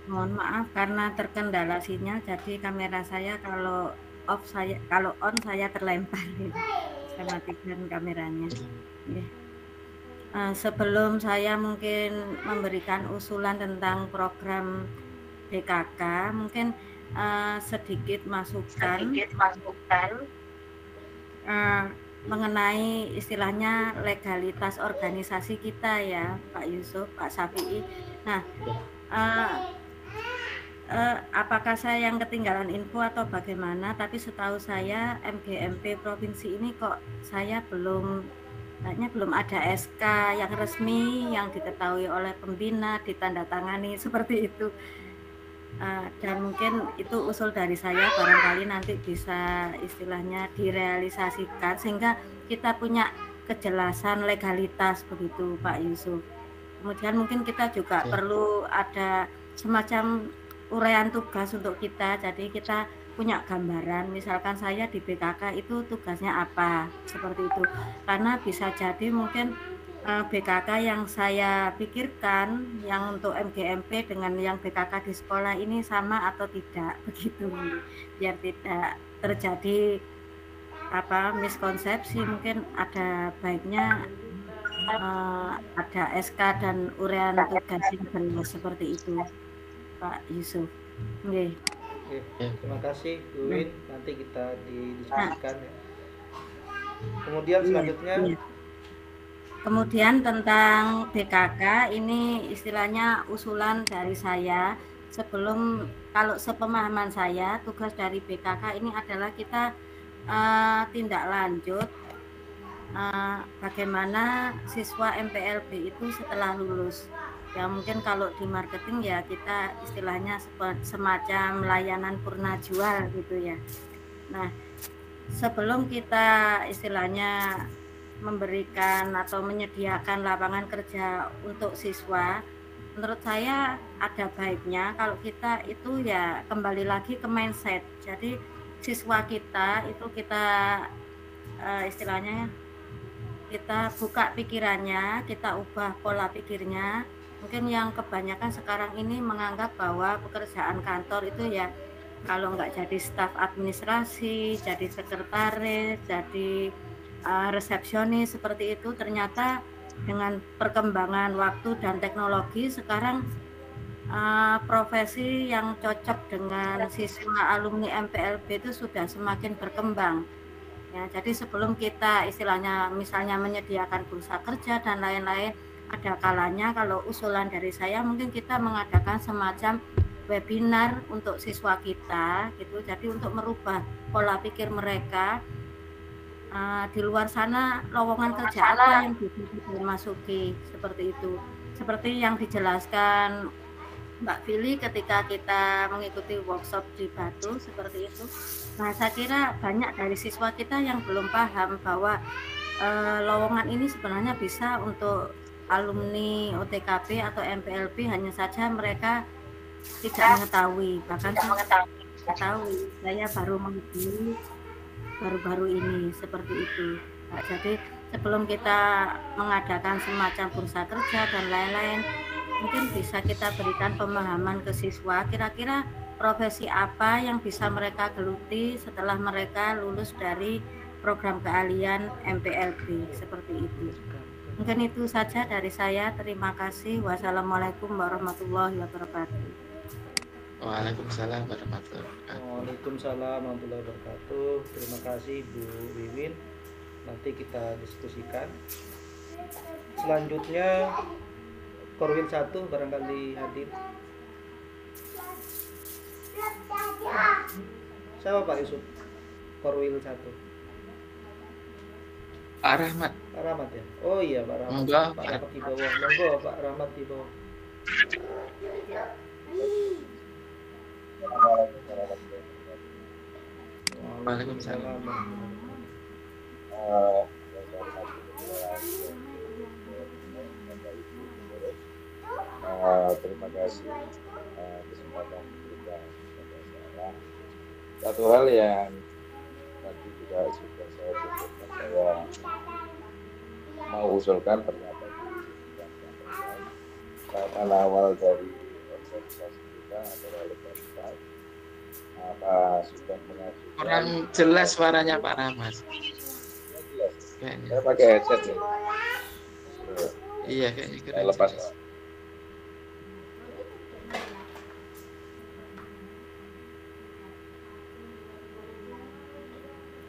Mohon maaf karena terkendala sinyal, jadi kamera saya kalau on saya terlempar. Saya matikan kameranya. Ya. Sebelum saya mungkin memberikan usulan tentang program BKK, mungkin sedikit masukan mengenai istilahnya legalitas organisasi kita ya Pak Yusuf, Pak Syafi'i. Nah, apakah saya yang ketinggalan info atau bagaimana, tapi setahu saya MGMP provinsi ini kok saya belum ada SK yang resmi yang diketahui oleh pembina, ditandatangani seperti itu. Dan mungkin itu usul dari saya, barangkali nanti bisa istilahnya direalisasikan sehingga kita punya kejelasan legalitas begitu Pak Yusuf. Kemudian mungkin kita juga perlu ada semacam uraian tugas untuk kita, jadi kita punya gambaran, misalkan saya di BKK itu tugasnya apa, seperti itu. Karena bisa jadi mungkin BKK yang saya pikirkan yang untuk MGMP dengan yang BKK di sekolah ini sama atau tidak, begitu, biar tidak terjadi miskonsepsi. Mungkin ada baiknya ada SK dan uraian tugas yang jelas seperti itu Pak Yusuf. Oke. Terima kasih Bu Win, nanti kita didiskusikan ya. Kemudian selanjutnya Kemudian tentang BKK ini istilahnya usulan dari saya sebelum, kalau sepemahaman saya, tugas dari BKK ini adalah kita tindak lanjut bagaimana siswa MPLB itu setelah lulus. Ya mungkin kalau di marketing ya kita istilahnya semacam layanan purna jual gitu ya. Nah, sebelum kita istilahnya memberikan atau menyediakan lapangan kerja untuk siswa, menurut saya ada baiknya kalau kita itu ya kembali lagi ke mindset. Jadi siswa kita itu kita istilahnya kita buka pikirannya, kita ubah pola pikirnya. Mungkin yang kebanyakan sekarang ini menganggap bahwa pekerjaan kantor itu ya kalau nggak jadi staf administrasi, jadi sekretaris, jadi resepsionis seperti itu. Ternyata dengan perkembangan waktu dan teknologi sekarang profesi yang cocok dengan siswa alumni MPLB itu sudah semakin berkembang. Ya, jadi sebelum kita istilahnya misalnya menyediakan bursa kerja dan lain-lain, ada kalanya kalau usulan dari saya mungkin kita mengadakan semacam webinar untuk siswa kita gitu. Jadi untuk merubah pola pikir mereka, di luar sana lowongan kerja apa yang bisa dimasuki, seperti itu. Seperti yang dijelaskan Mbak Fili ketika kita mengikuti workshop di Batu seperti itu. Nah, saya kira banyak dari siswa kita yang belum paham bahwa lowongan ini sebenarnya bisa untuk alumni OTKP atau MPLB, hanya saja mereka tidak mengetahui, bahkan mengetahui. Saya baru mengetahui baru-baru ini seperti itu. Nah, jadi sebelum kita mengadakan semacam bursa kerja dan lain-lain, mungkin bisa kita berikan pemahaman ke siswa kira-kira profesi apa yang bisa mereka geluti setelah mereka lulus dari program keahlian MPLB seperti itu. Mungkin itu saja dari saya. Terima kasih. Wassalamualaikum warahmatullahi wabarakatuh. Waalaikumsalam warahmatullahi wabarakatuh. Waalaikumsalam warahmatullahi wabarakatuh. Terima kasih Bu Wiwin. Nanti kita diskusikan. Selanjutnya Korwil 1 barangkali hadir. Siapa Pak Yusuf? Korwil 1. Pak Rahmat. Pak Rahmat ya? Oh iya Pak Rahmat. Monggo, Pak Rahmat di bawah. Monggo Pak Rahmat di bawah. Waalaikumsalam. Terima kasih kesempatan diberikan kepada saya. Satu hal yang tadi juga sudah saya sebutkan, saya mau usulkan pernyataan karena awal dari organisasi kita adalah legalitas. Apa sudah mengajukan? Kurang jelas suaranya Pak Rahmat. Jelas. Kayaknya. Saya pakai headset nih. Iya kayaknya Saya kurang lepas. jelas.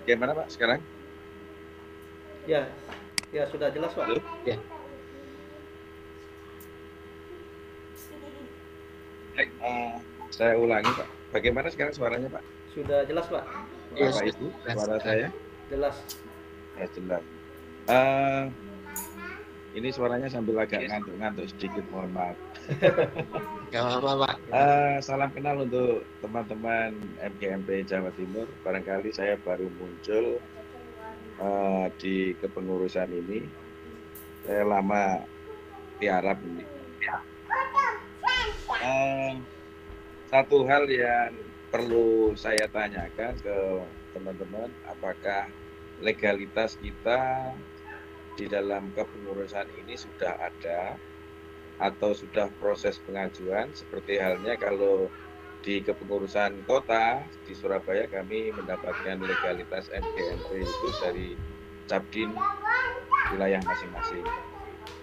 Gimana Pak sekarang? Ya, ya sudah jelas Pak. Halo? Ya. Baik, saya ulangi Pak. Bagaimana sekarang suaranya Pak? Sudah jelas Pak. Iya, Bapak Ibu, suara saya? Jelas. Ya jelas. Ini suaranya sambil agak ngantuk-ngantuk sedikit, mohon maaf. Gak apa-apa Pak. Salam kenal untuk teman-teman MGMP Jawa Timur. Barangkali saya baru muncul di kepengurusan ini. Saya lama tiarap ini. Satu hal yang perlu saya tanyakan ke teman-teman, apakah legalitas kita di dalam kepengurusan ini sudah ada atau sudah proses pengajuan, seperti halnya kalau di kepengurusan kota di Surabaya kami mendapatkan legalitas MGMP itu dari Capdin wilayah masing-masing.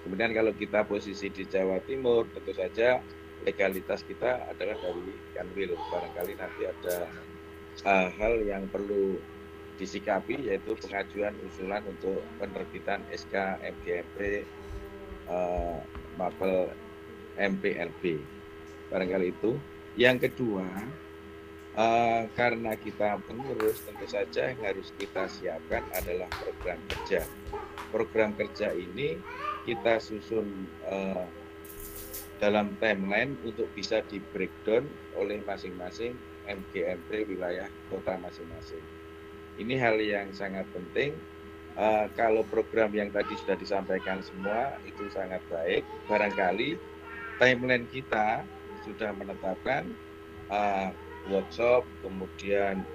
Kemudian kalau kita posisi di Jawa Timur, tentu saja legalitas kita adalah dari Kanwil. Barangkali nanti ada hal yang perlu disikapi, yaitu pengajuan usulan untuk penerbitan SK MGMP Mapel MPLB. Barangkali itu. Yang kedua, karena kita pengurus, tentu saja yang harus kita siapkan adalah program kerja. Program kerja ini kita susun dalam timeline untuk bisa di breakdown oleh masing-masing MGMP wilayah kota masing-masing. Ini hal yang sangat penting. Kalau program yang tadi sudah disampaikan semua itu sangat baik. Barangkali timeline kita sudah menetapkan workshop, kemudian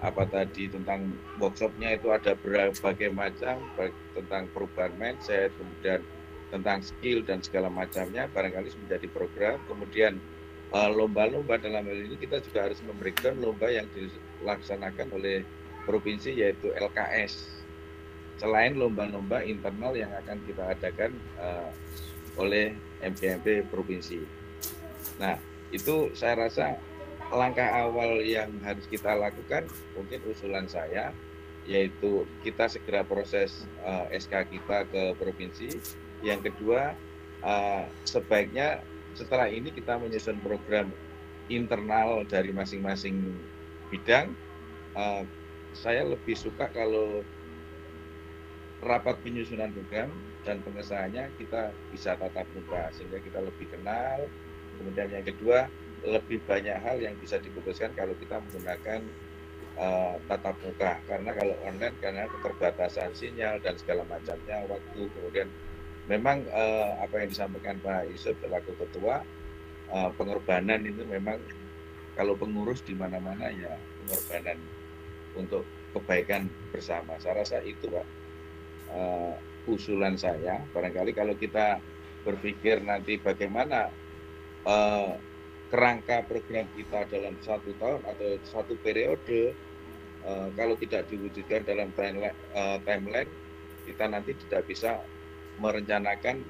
apa tadi tentang workshopnya itu ada berbagai macam, baik tentang perubahan mindset, kemudian tentang skill dan segala macamnya, barangkali menjadi program. Kemudian lomba-lomba dalam hal ini kita juga harus memberikan lomba yang dilaksanakan oleh provinsi yaitu LKS. Selain lomba-lomba internal yang akan kita adakan oleh MGMP provinsi. Nah, itu saya rasa langkah awal yang harus kita lakukan, mungkin usulan saya, yaitu kita segera proses SK kita ke provinsi. Yang kedua, sebaiknya setelah ini kita menyusun program internal dari masing-masing bidang. Saya lebih suka kalau rapat penyusunan program dan pengesahannya kita bisa tatap muka, sehingga kita lebih kenal. Kemudian yang kedua, lebih banyak hal yang bisa diputuskan kalau kita menggunakan tatap muka, karena kalau online karena keterbatasan sinyal dan segala macamnya, waktu. Kemudian memang apa yang disampaikan Pak Yusuf selaku ketua, pengorbanan itu memang kalau pengurus di mana-mana ya pengorbanan untuk kebaikan bersama. Saya rasa itu Pak usulan saya. Barangkali kalau kita berpikir nanti bagaimana kerangka program kita dalam 1 tahun atau 1 periode, kalau tidak diwujudkan dalam timeline, kita nanti tidak bisa merencanakan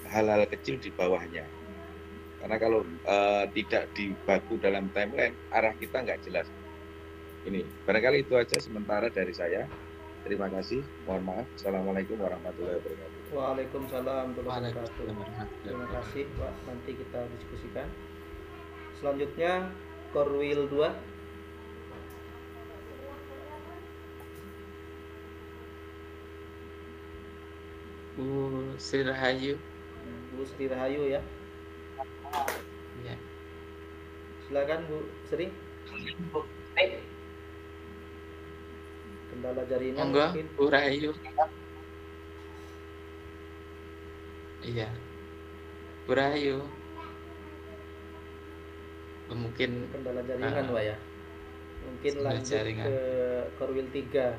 hal-hal kecil di bawahnya. Karena kalau tidak dibaku dalam timeline, arah kita nggak jelas. Ini barangkali itu aja sementara dari saya. Terima kasih. Mohon maaf. Assalamualaikum warahmatullahi wabarakatuh. Waalaikumsalam warahmatullahi wabarakatuh. Terima kasih Pak. Nanti kita diskusikan. Selanjutnya Korwil 2. Bu Sri Rahayu. Bu Sri Rahayu ya. Ya. Silakan Bu Sri. Kendala jaringan Monggo, mungkin. Bu Rahayu. Iya. Bu Rahayu. Mungkin Kendala jaringan Pak ya. Mungkin kendala lanjut jaringan. ke Korwil 3.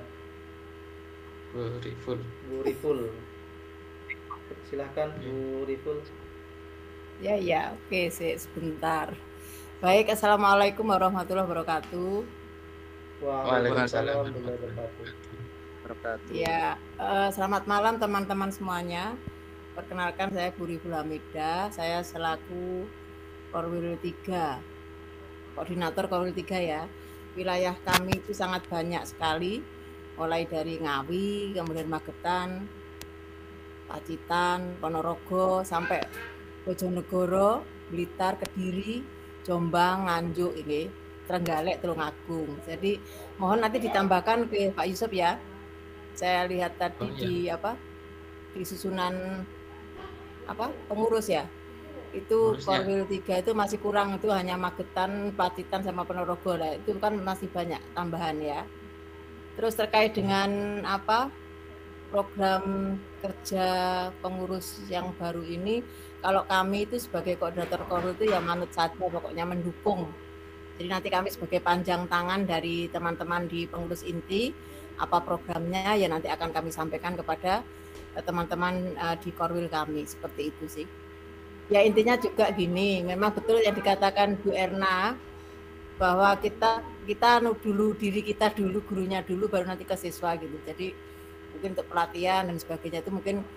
Bu Riful. Bu Riful. Silahkan Bu Riful. Ya, oke, sebentar. Baik, Assalamualaikum warahmatullahi wabarakatuh. Waalaikumsalam warahmatullahi wabarakatuh. Ya, selamat malam teman-teman semuanya. Perkenalkan saya Bu Riful Hamidah, saya selaku Korwil 3, koordinator Korwil 3 ya. Wilayah kami itu sangat banyak sekali, mulai dari Ngawi, kemudian Magetan, Pacitan, Ponorogo, sampai Bojonegoro, Blitar, Kediri, Jombang, Nganjuk, ini Trenggalek, Tulungagung. Jadi mohon nanti ditambahkan ke Pak Yusuf ya. Saya lihat tadi di susunan pengurus ya. Itu Korwil 3 itu masih kurang, itu hanya Magetan, Pacitan sama Ponorogo lah. Itu kan masih banyak tambahan ya. Terus terkait dengan program kerja pengurus yang baru ini, kalau kami itu sebagai koordinator Korwil itu ya manut saja, pokoknya mendukung. Jadi nanti kami sebagai panjang tangan dari teman-teman di pengurus inti, apa programnya ya nanti akan kami sampaikan kepada teman-teman di Korwil kami, seperti itu sih. Ya intinya juga gini, memang betul yang dikatakan Bu Erna, bahwa kita dulu diri kita dulu, gurunya dulu, baru nanti ke siswa gitu. Jadi mungkin untuk pelatihan dan sebagainya itu mungkin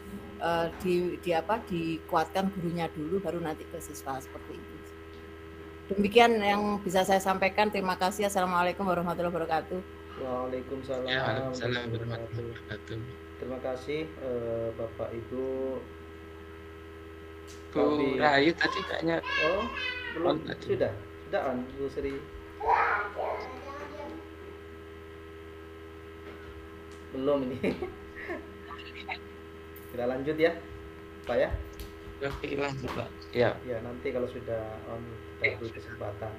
dikuatkan gurunya dulu, baru nanti ke siswa, seperti itu. Demikian yang bisa saya sampaikan. Terima kasih. Assalamualaikum warahmatullahi wabarakatuh. Waalaikumsalam warahmatullahi wabarakatuh. Terima kasih Bapak Ibu. Bu Rahayu tadi kayaknya belum sudah Tidak on Bu Sri. Belum ini. Kita lanjut ya Pak ya. Oke, lanjut Pak. Ya. Ya, nanti kalau sudah on kita beri kesempatan.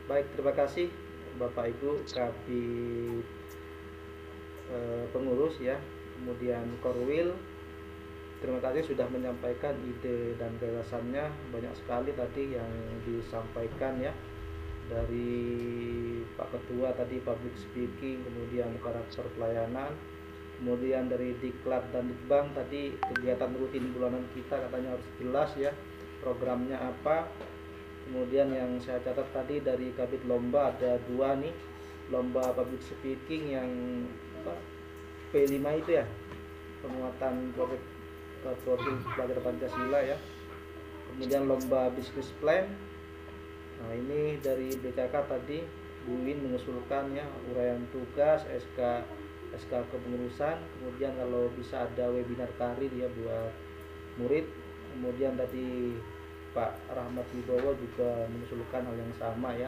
Baik, terima kasih Bapak Ibu Kabid pengurus ya, kemudian Korwil. Terima kasih sudah menyampaikan ide dan gagasannya. Banyak sekali tadi yang disampaikan ya, dari Pak Ketua tadi public speaking, kemudian karakter pelayanan, kemudian dari Diklat dan Dikbang tadi kegiatan rutin bulanan kita katanya harus jelas ya, programnya apa. Kemudian yang saya catat tadi dari Kabid Lomba ada 2 nih, lomba public speaking yang P5 itu ya, penguatan profil pelajar Pancasila ya. Kemudian lomba bisnis plan. Nah, ini dari BKK tadi Bu Win mengusulkan ya, uraian tugas, SK kepengurusan, kemudian kalau bisa ada webinar karir ya buat murid. Kemudian tadi Pak Rahmat Wibowo juga mengusulkan hal yang sama ya,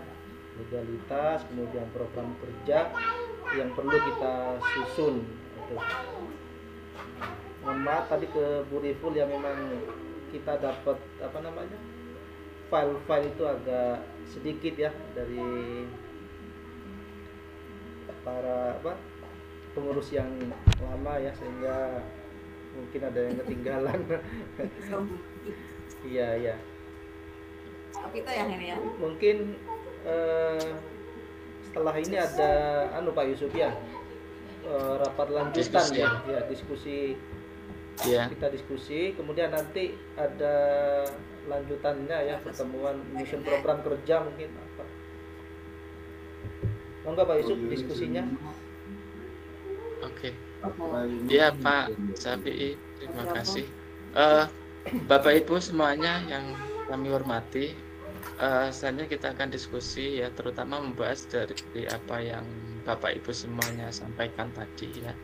legalitas, kemudian program kerja yang perlu kita susun itu. Mohon maaf tadi ke Bu Riful ya, memang kita dapat file-file itu agak sedikit ya dari para pengurus yang lama ya, sehingga mungkin ada yang ketinggalan. Iya. Kita yang ini ya. Mungkin setelah ini ada Pak Yusuf ya, rapat lanjutan diskusi. Ya diskusi ya. Kita diskusi, kemudian nanti ada lanjutannya ya, pertemuan menyusun program kerja mungkin apa. Monggo Pak Yusuf diskusinya. Oke. Ya Pak Safi, terima kasih. Bapak Ibu semuanya yang kami hormati, selanjutnya kita akan diskusi ya, terutama membahas dari apa yang Bapak Ibu semuanya sampaikan tadi ya.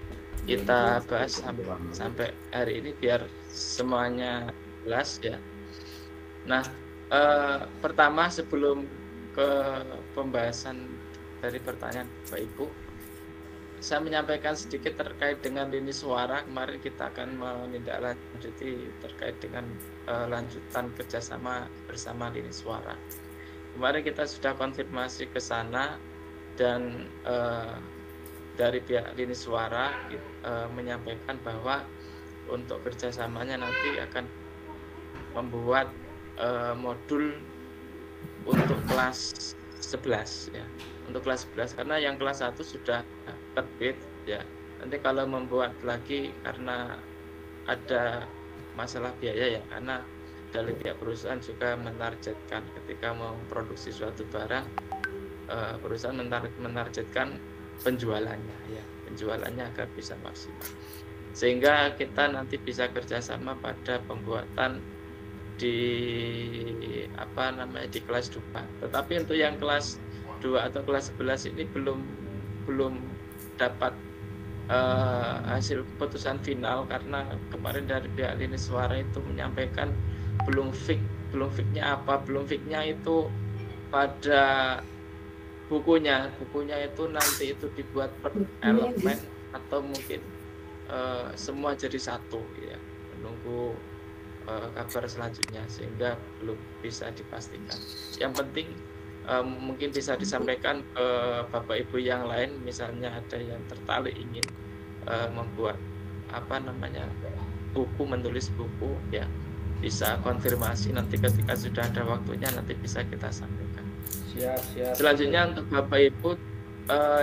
Kita bahas sampai hari ini biar semuanya jelas ya. Nah, pertama sebelum ke pembahasan dari pertanyaan Bapak Ibu, saya menyampaikan sedikit terkait dengan lini suara. Kemarin kita akan menindaklanjuti terkait dengan lanjutan kerjasama bersama lini suara. Kemarin kita sudah konfirmasi ke sana, dan dari pihak lini suara menyampaikan bahwa untuk kerjasamanya nanti akan membuat modul untuk kelas 11 ya, untuk kelas 11, karena yang kelas 1 sudah terbit ya. Nanti kalau membuat lagi karena ada masalah biaya ya, karena dari pihak perusahaan juga menargetkan ketika memproduksi suatu barang, perusahaan menargetkan penjualannya ya, penjualannya agar bisa maksimal, sehingga kita nanti bisa kerjasama pada pembuatan di di kelas 2. Tetapi untuk yang kelas 2 atau kelas 11 ini belum dapat hasil keputusan final, karena kemarin dari pihak lini suara itu menyampaikan belum fixnya itu pada bukunya itu nanti itu dibuat per elemen atau mungkin semua jadi satu ya, menunggu kabar selanjutnya, sehingga belum bisa dipastikan. Yang penting mungkin bisa disampaikan ke Bapak Ibu yang lain, misalnya ada yang tertarik ingin membuat buku, menulis buku ya, bisa konfirmasi nanti ketika sudah ada waktunya, nanti bisa kita sampaikan. Siap. Selanjutnya untuk Bapak Ibu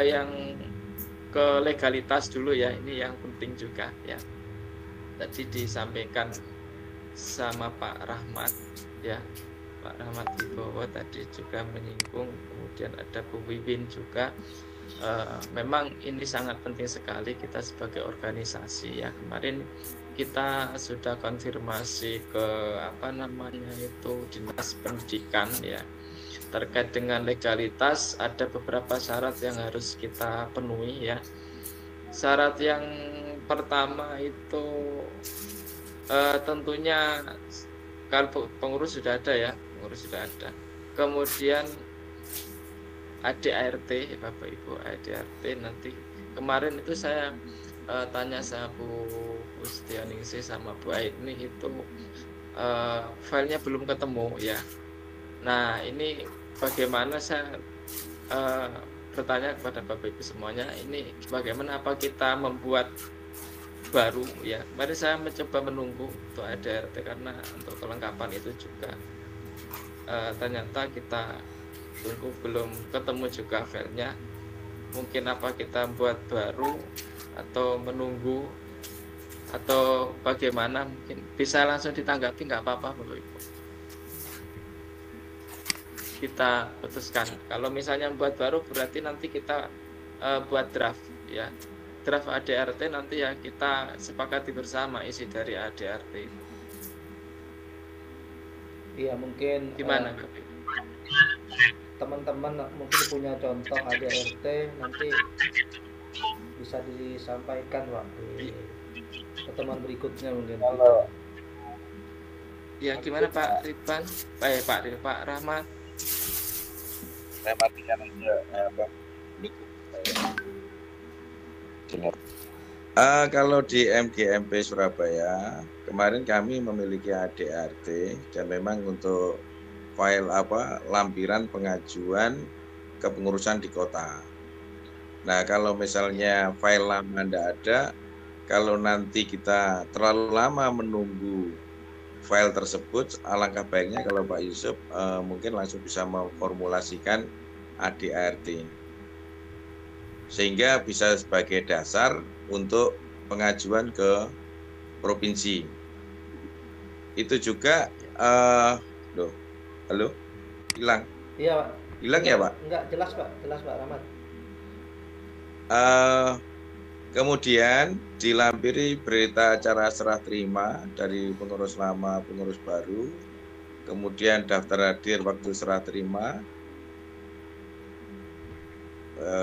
yang ke legalitas dulu ya, ini yang penting juga ya. Tadi disampaikan sama Pak Rahmat ya, Pak Rahmat Wibowo tadi juga menyinggung, kemudian ada Bu Wiwin juga. Memang ini sangat penting sekali kita sebagai organisasi ya. Kemarin kita sudah konfirmasi ke Dinas Pendidikan ya, terkait dengan legalitas. Ada beberapa syarat yang harus kita penuhi ya. Syarat yang pertama itu tentunya kalau pengurus sudah ada ya, kemudian ADART, Bapak Ibu, ADART nanti. Kemarin itu saya tanya sama Bu Ustianingsih sama Bu Aini itu filenya belum ketemu ya. Nah ini bagaimana saya bertanya kepada Bapak Ibu semuanya, ini bagaimana, apa kita membuat baru ya. Mari saya mencoba menunggu untuk ADART karena untuk kelengkapan itu juga ternyata kita tunggu belum ketemu juga filenya. Mungkin apa kita buat baru atau menunggu atau bagaimana, mungkin bisa langsung ditanggapi, nggak apa-apa Bapak Ibu. Kita putuskan. Kalau misalnya buat baru berarti nanti kita buat draft ya. Draft ADART nanti ya kita sepakati bersama isi dari ADART. Iya, mungkin Gimana Bapak Ibu? teman-teman mungkin punya contoh ADART, nanti bisa disampaikan Pak di pertemuan berikutnya mungkin. Ya gimana Pak Ridwan? Pak Rahmat. Saya matikan aja apa? Kalau di MGMP Surabaya kemarin kami memiliki ADART dan memang untuk file lampiran pengajuan kepengurusan di kota. Nah kalau misalnya file lama tidak ada, kalau nanti kita terlalu lama menunggu file tersebut, alangkah baiknya kalau Pak Yusuf mungkin langsung bisa memformulasikan ADART sehingga bisa sebagai dasar untuk pengajuan ke provinsi. Itu juga halo, hilang. Iya Pak. Hilang ya Pak? Enggak, jelas Pak Rahmat. Kemudian dilampiri berita acara serah terima dari pengurus lama, pengurus baru, kemudian daftar hadir waktu serah terima.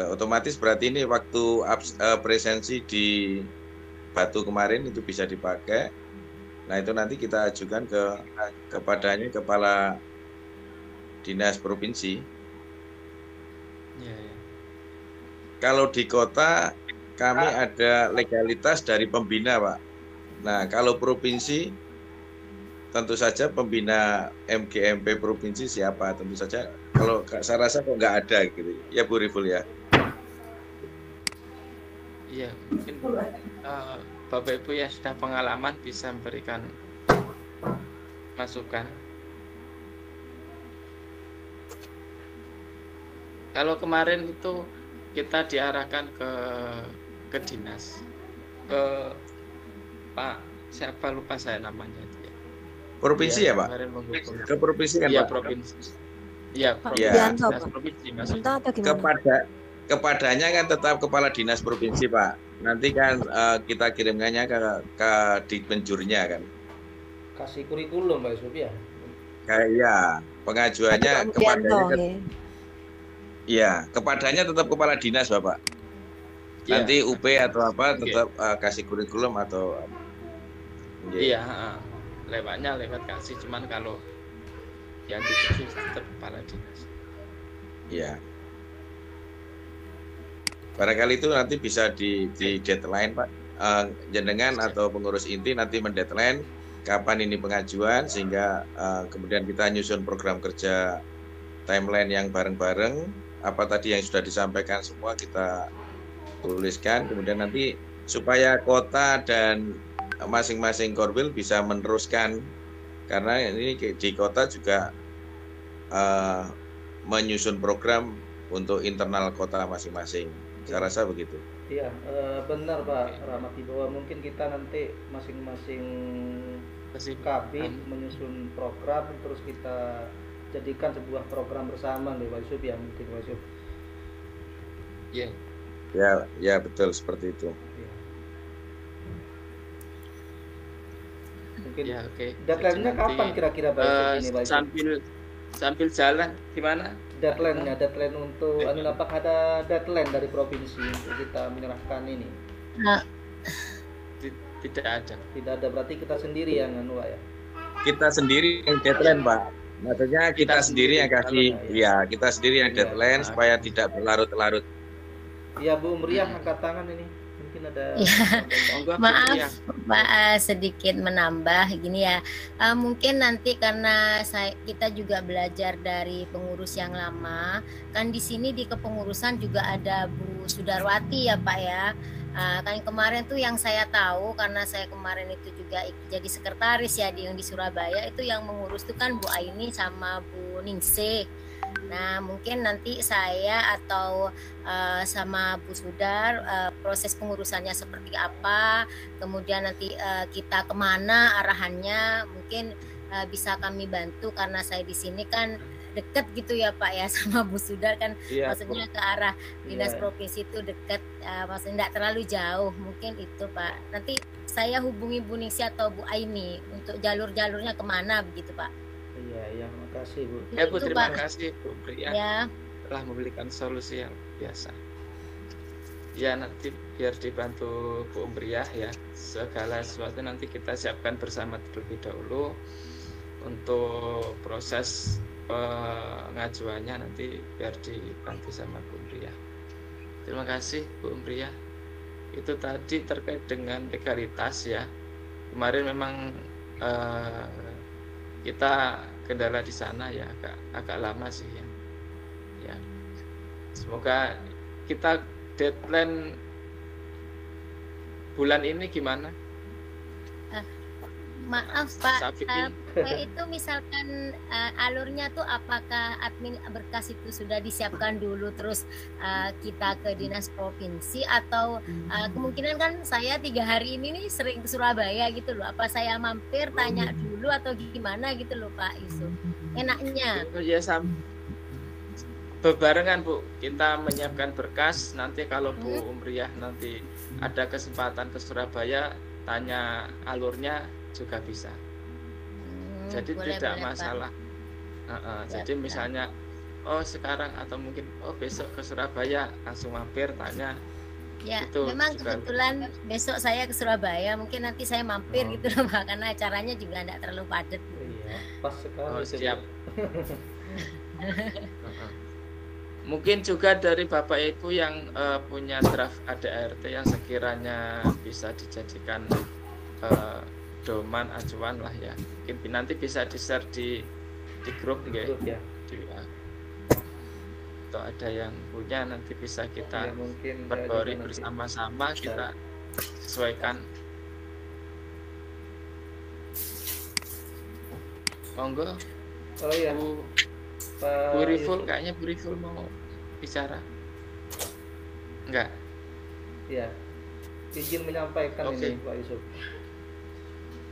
Otomatis berarti ini waktu presensi di Batu kemarin itu bisa dipakai. Nah itu nanti kita ajukan kepadanya kepala dinas provinsi. Ya. Kalau di kota kami ada legalitas dari pembina Pak. Nah kalau provinsi tentu saja pembina MGMP provinsi siapa, tentu saja. Kalau saya rasa kok nggak ada gitu ya Bu Riful ya. Iya, mungkin Bapak Ibu yang sudah pengalaman bisa memberikan masukan. Kalau kemarin itu kita diarahkan ke dinas, ke Pak siapa lupa saya namanya itu ya. Provinsi ya Pak? Ke provinsi kan Iya, Pak? provinsi. Iya, provinsi Mas. Kepadanya kan tetap kepala dinas provinsi Pak. Nanti kan kita kirimkannya ke Dikmenjurnya kan. Kasih kurikulum Pak Yusuf ya. Kayak ya, pengajuannya kepadanya. Iya, kepadanya tetap kepala dinas Bapak. Ya. Nanti UP atau apa tetap kasih kurikulum atau apa. Iya, lewatnya lewat kasih, cuman kalau yang dituju tetap kepala dinas. Iya. Barangkali itu nanti bisa di deadline Pak. Jenengan atau pengurus inti nanti mendeadline kapan ini pengajuan sehingga kemudian kita nyusun program kerja timeline yang bareng-bareng. Apa tadi yang sudah disampaikan semua kita tuliskan, kemudian nanti supaya kota dan masing-masing korwil bisa meneruskan, karena ini di kota juga menyusun program untuk internal kota masing-masing. Saya rasa begitu. Iya, benar Pak Rahmat, bahwa mungkin kita nanti masing-masing kabit menyusun program, terus kita jadikan sebuah program bersama nih Pak Yusuf ya, mungkin Pak Yusuf. Iya. Ya betul seperti itu. Ya. Mungkin ya, okay. Deadline-nya kapan kira-kira Pak Yusuf ini Pak Yusuf? Sambil jalan gimana? Deadline untuk apakah ada deadline dari provinsi untuk kita menyerahkan ini? Tidak ada. Tidak ada, berarti kita sendiri yang ya. Kita sendiri yang deadline Pak. Maksudnya kita sendiri yang kasih, ya kita sendiri yang deadline supaya tidak berlarut-larut. Ya Bu Umriah angkat tangan ini. Mungkin ada. Maaf Pak, sedikit menambah gini ya. Mungkin nanti karena kita juga belajar dari pengurus yang lama, kan di sini di kepengurusan juga ada Bu Sudarwati ya Pak ya. Kan kemarin tuh yang saya tahu, karena saya kemarin itu juga jadi sekretaris ya yang di Surabaya, itu yang mengurus tuh kan Bu Aini sama Bu Ningsih. Nah mungkin nanti saya atau sama Bu Sudar proses pengurusannya seperti apa, kemudian nanti kita kemana arahannya, mungkin bisa kami bantu karena saya di sini kan deket gitu ya Pak ya sama Bu Sudar kan, maksudnya ke arah dinas provinsi itu deket, maksudnya tidak terlalu jauh, mungkin itu Pak. Nanti saya hubungi Bu Ningsih atau Bu Aini untuk jalur-jalurnya kemana begitu Pak. Iya, makasih Bu. Ya Bu, terima kasih Bu ya telah memberikan solusi yang biasa. Ya nanti biar dibantu Bu Umriah ya, segala sesuatu nanti kita siapkan bersama terlebih dahulu untuk proses pengajuannya, nanti biar dibantu sama Bu Umriah. Terima kasih Bu Umriah. Itu tadi terkait dengan legalitas ya. Kemarin memang kita kendala di sana ya, agak lama sih ya. Ya. Semoga kita deadline bulan ini gimana? Maaf Pak, itu misalkan alurnya tuh apakah admin berkas itu sudah disiapkan dulu terus kita ke dinas provinsi, atau kemungkinan kan saya 3 hari ini nih sering ke Surabaya gitu loh, apa saya mampir tanya dulu atau gimana gitu loh Pak Yusuf, enaknya? Ya bebarengan Bu, kita menyiapkan berkas, nanti kalau Bu Umriah nanti ada kesempatan ke Surabaya tanya alurnya juga bisa. Jadi tidak masalah. Jadi misalnya sekarang atau mungkin besok ke Surabaya langsung mampir tanya. Ya itu memang kebetulan besok saya ke Surabaya, mungkin nanti saya mampir gitu loh Pak, karena acaranya juga tidak terlalu padat. Iya, pas sekali. Siap. Mungkin juga dari Bapak Ibu yang punya draft ADART yang sekiranya bisa dijadikan doman acuan lah ya, mungkin nanti bisa di-share di grup ya. Atau ada yang punya nanti bisa kita perbarui bersama-sama, kita sesuaikan. Monggo. Oh iya. Bu Riful, kayaknya Bu Riful mau bicara. Enggak? Iya. Izin menyampaikan ini Pak Yusuf.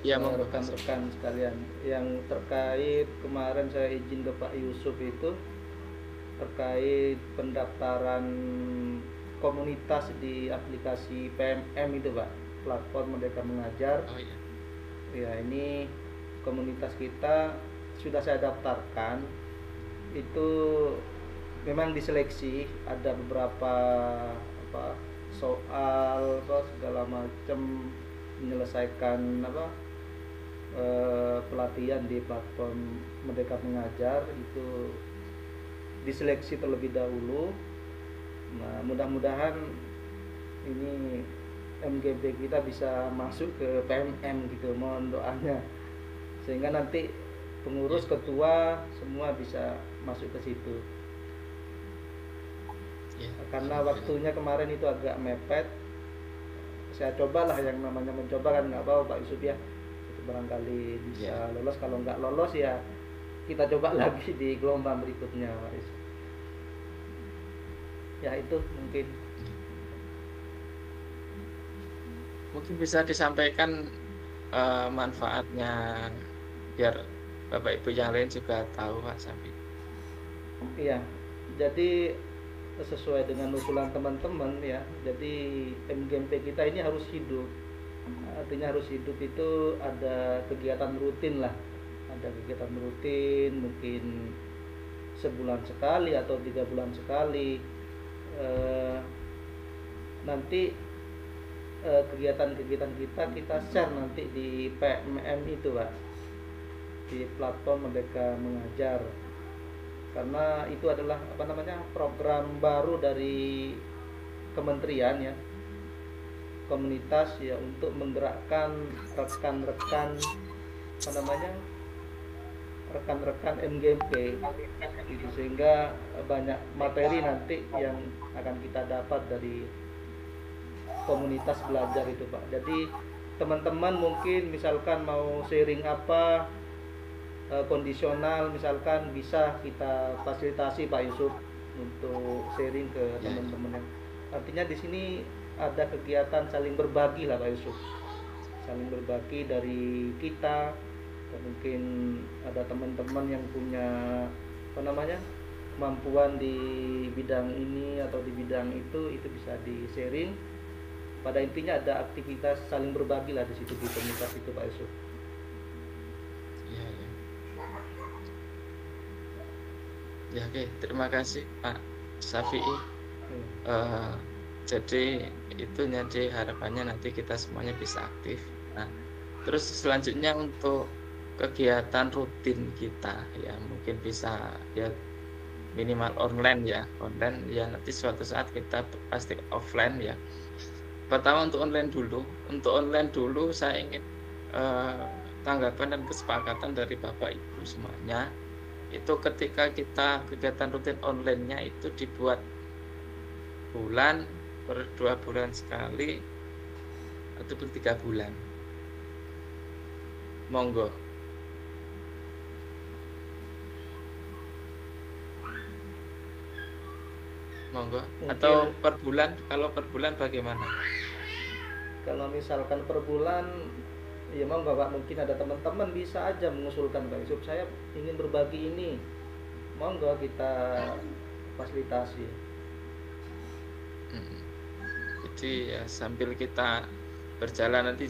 Ya, rekan-rekan sekalian, yang terkait kemarin saya izin ke Pak Yusuf itu terkait pendaftaran komunitas di aplikasi PMM itu Pak, platform Merdeka Mengajar. Ya, ini komunitas kita sudah saya daftarkan. Itu memang diseleksi, ada beberapa soal segala macam, menyelesaikan pelatihan di platform Merdeka Mengajar itu diseleksi terlebih dahulu. Nah, mudah-mudahan ini MGB kita bisa masuk ke PMM gitu, mohon doanya, sehingga nanti pengurus, ketua semua bisa masuk ke situ. Karena waktunya kemarin itu agak mepet, saya cobalah, yang namanya mencoba kan nggak apa-apa Pak Yusuf ya, itu barangkali bisa lolos, kalau nggak lolos ya kita coba lagi di gelombang berikutnya Pak Yusuf. Ya itu mungkin bisa disampaikan manfaatnya biar Bapak Ibu yang lain juga tahu Pak Safi. Iya, jadi sesuai dengan usulan teman-teman ya, jadi MGMP kita ini harus hidup. Artinya harus hidup itu ada kegiatan rutin lah, ada kegiatan rutin, mungkin sebulan sekali atau 3 bulan sekali. Nanti kegiatan-kegiatan kita share nanti di PMM itu Pak. di platform Merdeka Mengajar, karena itu adalah program baru dari kementerian ya, komunitas ya, untuk menggerakkan rekan-rekan rekan-rekan MGMP gitu, sehingga banyak materi nanti yang akan kita dapat dari komunitas belajar itu Pak. Jadi teman-teman mungkin misalkan mau sharing apa kondisional misalkan, bisa kita fasilitasi Pak Yusuf untuk sharing ke teman-teman. Artinya di sini ada kegiatan saling berbagi lah Pak Yusuf, saling berbagi dari kita. Mungkin ada teman-teman yang punya kemampuan di bidang ini atau di bidang itu bisa di sharing. Pada intinya ada aktivitas saling berbagi lah di situ, di komunitas itu Pak Yusuf. Ya, oke, terima kasih Pak Syafi'i. Jadi itu jadi harapannya nanti kita semuanya bisa aktif. Nah, terus selanjutnya untuk kegiatan rutin kita ya, mungkin bisa ya minimal online ya nanti suatu saat kita pasti offline ya. Pertama untuk online dulu saya ingin tanggapan dan kesepakatan dari Bapak Ibu semuanya itu, ketika kita kegiatan rutin online-nya itu dibuat bulan per 2 bulan sekali ataupun 3 bulan, monggo. Atau per bulan, kalau per bulan bagaimana? Kalau misalkan per bulan ya monggo Pak, mungkin ada teman-teman bisa aja mengusulkan Pak Yusuf, saya ingin berbagi ini, monggo kita fasilitasi. Jadi ya sambil kita berjalan nanti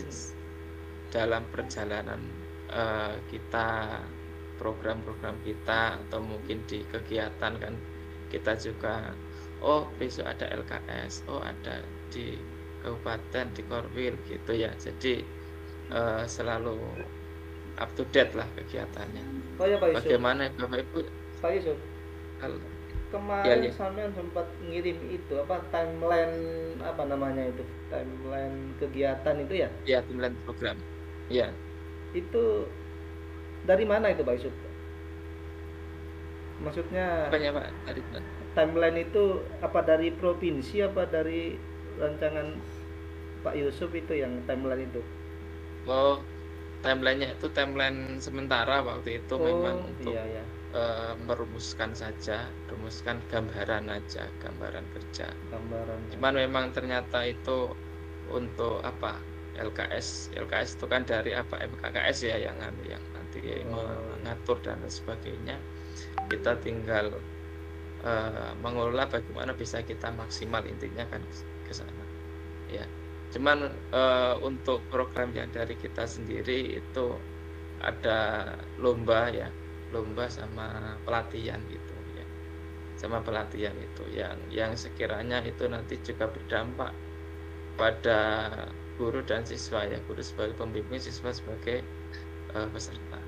dalam perjalanan kita, program-program kita, atau mungkin di kegiatan kan kita juga besok ada LKS, ada di kabupaten, di Korwil gitu ya. Jadi selalu up to date lah kegiatannya. Ya Pak Yusuf. Bagaimana Bapak Ibu? Pak Yusuf, kemarin sampean sempat ngirim itu timeline timeline kegiatan itu ya? Iya, timeline program. Iya. Itu dari mana itu Pak Yusuf? Maksudnya apanya Pak? Dari timeline itu apa dari provinsi, apa dari rancangan Pak Yusuf itu yang timeline itu? Timelinenya itu timeline sementara waktu itu, memang untuk iya. merumuskan gambaran kerja. Cuman memang ternyata itu untuk LKS itu kan dari MKKS ya yang nanti mengatur dan sebagainya. Kita tinggal mengelola bagaimana bisa kita maksimal, intinya kan ke sana ya. Cuman untuk program yang dari kita sendiri itu ada lomba sama pelatihan gitu ya, yang sekiranya itu nanti juga berdampak pada guru dan siswa ya, guru sebagai pembimbing, siswa sebagai peserta.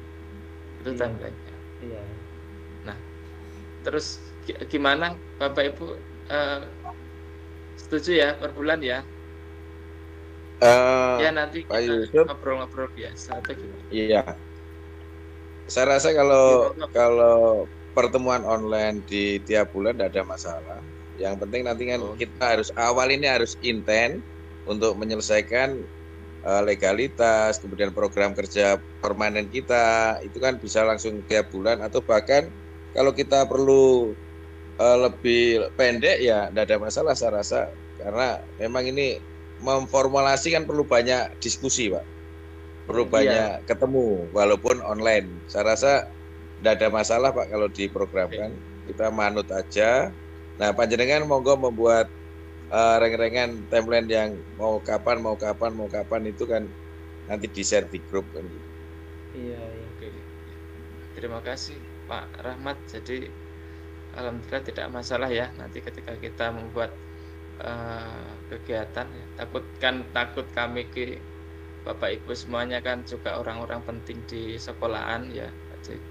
Itu timelinenya. Iya. Nah, terus gimana Bapak Ibu, setuju ya per bulan ya? Ya nanti kita ngobrol-ngobrol biasa atau gimana? Iya. Saya rasa kalau pertemuan online di tiap bulan tidak ada masalah. Yang penting nanti kan kita harus intens untuk menyelesaikan legalitas, kemudian program kerja permanen kita itu kan bisa langsung tiap bulan, atau bahkan kalau kita perlu lebih pendek ya tidak ada masalah saya rasa, karena memang ini memformulasi kan perlu banyak diskusi Pak, perlu banyak ketemu walaupun online. Saya rasa tidak ada masalah Pak kalau diprogramkan, kita manut aja. Nah panjenengan monggo membuat reng-rengan timeline yang mau kapan itu kan nanti di share di grup kan gitu. Iya. Oke. Terima kasih Pak Rahmat. Jadi alhamdulillah tidak masalah ya nanti ketika kita membuat kegiatan ya. Takut kami Bapak Ibu semuanya kan juga orang-orang penting di sekolahan ya,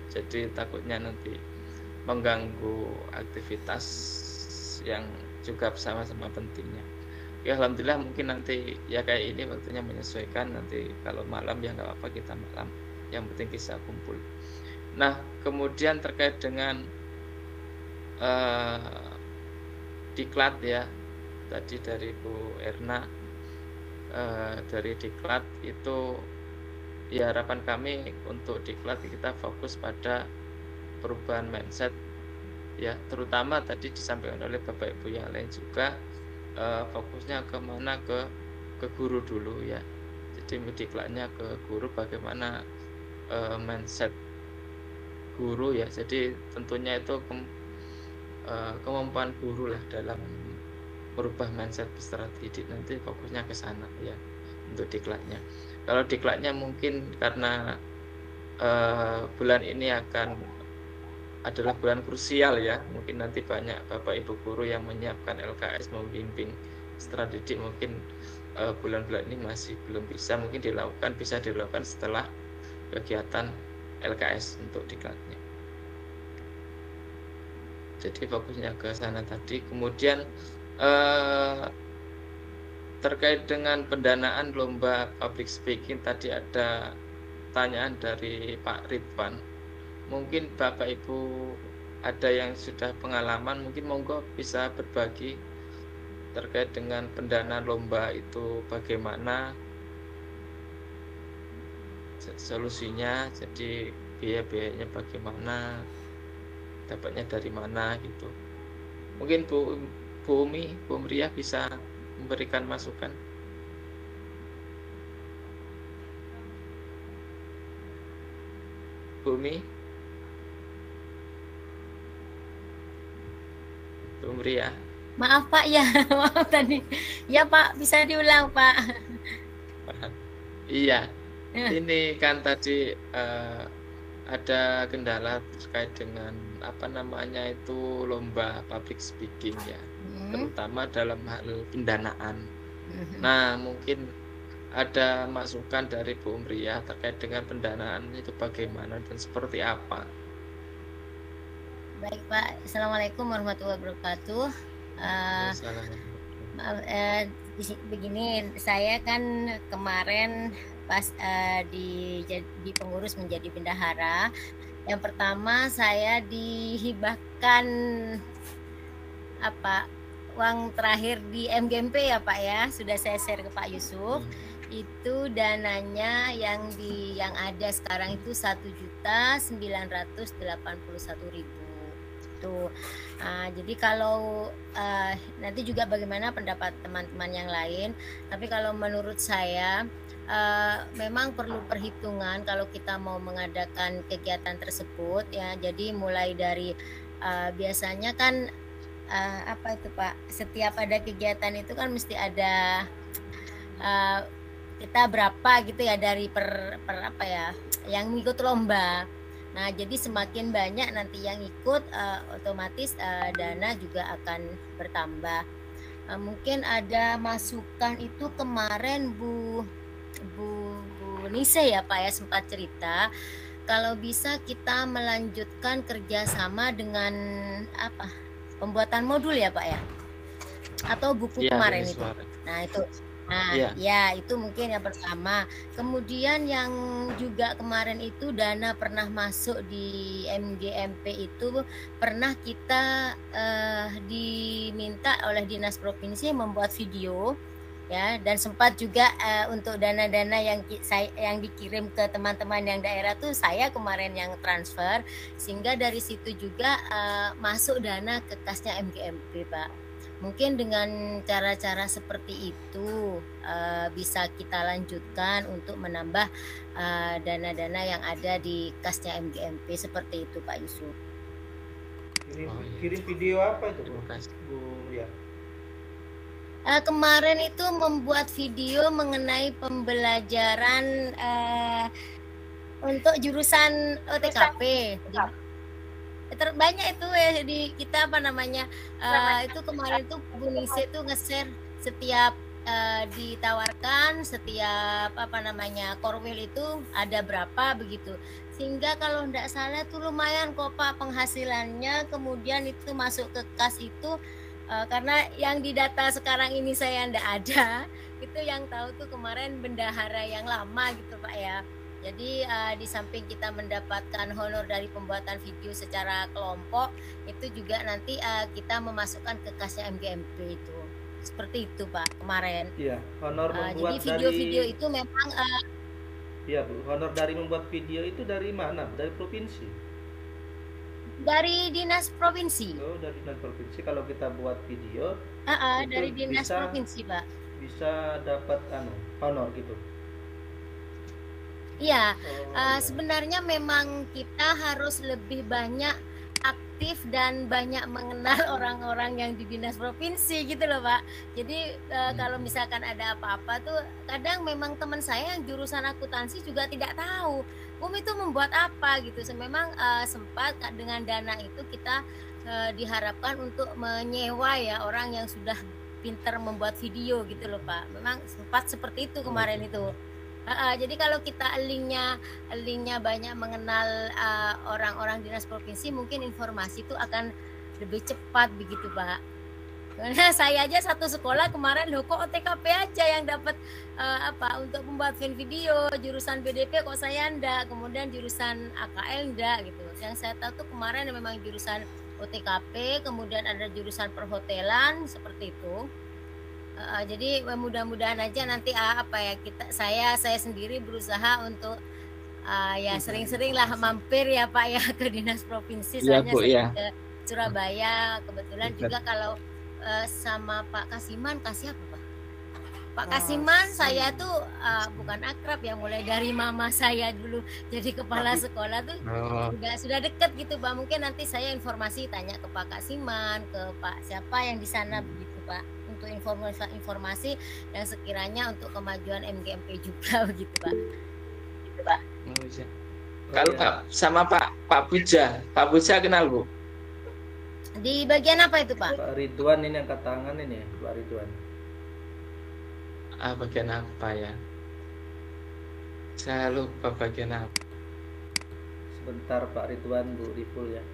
jadi takutnya nanti mengganggu aktivitas yang juga sama-sama pentingnya. Ya alhamdulillah mungkin nanti ya kayak ini waktunya menyesuaikan, nanti kalau malam ya nggak apa-apa kita malam, yang penting bisa kumpul. Nah kemudian terkait dengan diklat ya, tadi dari Bu Erna, dari diklat itu ya harapan kami untuk diklat kita fokus pada perubahan mindset ya, terutama tadi disampaikan oleh Bapak Ibu yang lain juga, fokusnya kemana, ke guru dulu ya. Jadi diklatnya ke guru, bagaimana mindset guru ya. Jadi tentunya itu kemampuan guru lah dalam merubah mindset peserta didik, nanti fokusnya ke sana ya untuk diklatnya. Kalau diklatnya mungkin karena bulan ini adalah bulan krusial ya, mungkin nanti banyak Bapak Ibu guru yang menyiapkan LKS membimbing peserta didik, mungkin bulan-bulan ini masih belum bisa, mungkin bisa dilakukan setelah kegiatan LKS untuk diklatnya. Jadi fokusnya ke sana tadi. Kemudian terkait dengan pendanaan lomba public speaking, tadi ada pertanyaan dari Pak Ridwan. Mungkin Bapak Ibu ada yang sudah pengalaman, mungkin monggo bisa berbagi terkait dengan pendanaan lomba itu bagaimana solusinya, jadi biaya-biayanya bagaimana, dapatnya dari mana gitu. Mungkin Bu Umi, Bu Mriah bisa memberikan masukan. Bu Umi, Bu Mriah. Maaf Pak ya, maaf tadi. Ya Pak, bisa diulang Pak. Iya, ini kan tadi ada kendala terkait dengan apa namanya itu lomba public speaking ya, terutama dalam hal pendanaan. Nah mungkin ada masukan dari Bu Mriah terkait dengan pendanaan itu bagaimana dan seperti apa. Baik Pak, Assalamualaikum warahmatullahi wabarakatuh. Begini, saya kan kemarin pas di pengurus menjadi bendahara, yang pertama saya dihibahkan uang terakhir di MGMP ya Pak ya, sudah saya share ke Pak Yusuf. Itu dananya yang ada sekarang itu 1.981.000 tuh. Jadi kalau nanti juga bagaimana pendapat teman-teman yang lain, tapi kalau menurut saya memang perlu perhitungan kalau kita mau mengadakan kegiatan tersebut ya. Jadi mulai dari biasanya kan itu Pak, setiap ada kegiatan itu kan mesti ada kita berapa gitu ya dari per yang ikut lomba. Nah jadi semakin banyak nanti yang ikut, otomatis dana juga akan bertambah. Mungkin ada masukan itu kemarin Bu Nise ya Pak ya sempat cerita kalau bisa kita melanjutkan kerjasama dengan pembuatan modul ya Pak ya, atau buku ya, kemarin itu. Nah itu, ya itu mungkin yang pertama. Kemudian yang juga kemarin itu dana pernah masuk di MGMP itu pernah kita diminta oleh Dinas Provinsi membuat video. Ya, dan sempat juga untuk dana-dana yang dikirim ke teman-teman yang daerah tuh saya kemarin yang transfer, sehingga dari situ juga masuk dana ke kasnya MGMP Pak. Mungkin dengan cara-cara seperti itu bisa kita lanjutkan untuk menambah dana-dana yang ada di kasnya MGMP seperti itu Pak Yusuf. Kirim video apa itu Bu ya? Kemarin itu membuat video mengenai pembelajaran untuk jurusan OTKP. Banyak itu ya, jadi kita itu kemarin tuh Bu Nise itu nge-share setiap ditawarkan setiap korwil itu ada berapa begitu, sehingga kalau tidak salah tuh lumayan kok Pak penghasilannya, kemudian itu masuk ke kas itu karena yang di data sekarang ini saya tidak ada, itu yang tahu tuh kemarin bendahara yang lama gitu Pak ya. Jadi di samping kita mendapatkan honor dari pembuatan video secara kelompok, itu juga nanti kita memasukkan ke kasnya MGMP itu. Seperti itu Pak kemarin. Iya, honor membuat jadi video-video itu memang iya Bu, honor dari membuat video itu dari mana? Dari provinsi? Dari dinas provinsi. Oh, dari dinas provinsi. Kalau kita buat video dari dinas provinsi Pak. Bisa dapat honor gitu. Iya, sebenarnya memang kita harus lebih banyak aktif dan banyak mengenal orang-orang yang di dinas provinsi gitu loh Pak. Jadi kalau misalkan ada apa-apa tuh kadang memang teman saya yang jurusan akuntansi juga tidak tahu itu membuat apa gitu. Memang sempat dengan dana itu kita diharapkan untuk menyewa ya orang yang sudah pintar membuat video gitu loh Pak. Memang sempat seperti itu kemarin itu. Jadi kalau kita linknya banyak mengenal orang-orang dinas provinsi, mungkin informasi itu akan lebih cepat begitu Pak. Karena saya aja satu sekolah kemarin kok OTKP aja yang dapat untuk membuat video, jurusan BDP kok saya enggak, kemudian jurusan AKL enggak gitu. Yang saya tahu tuh kemarin memang jurusan OTKP, kemudian ada jurusan perhotelan seperti itu. Jadi mudah-mudahan aja nanti saya sendiri berusaha untuk ya sering-sering lah mampir ya Pak ya ke dinas provinsi, soalnya saya ke Surabaya kebetulan juga kalau sama Pak Kasiman apa Pak? Pak Kasiman saya tuh bukan akrab ya, mulai dari mama saya dulu jadi kepala sekolah tuh sudah dekat gitu Pak. Mungkin nanti saya informasi tanya ke Pak Kasiman, ke Pak siapa yang di sana begitu Pak, untuk informasi yang sekiranya untuk kemajuan MGMP juga begitu Pak. Gitu Pak. Kalau sama Pak Puja kenal Bu? Di bagian apa itu Pak? Pak Ridwan ini angkat tangan ini ya, Pak Ridwan. Bagian apa ya? Saya lupa bagian apa. Sebentar Pak Ridwan, Bu Riful ya.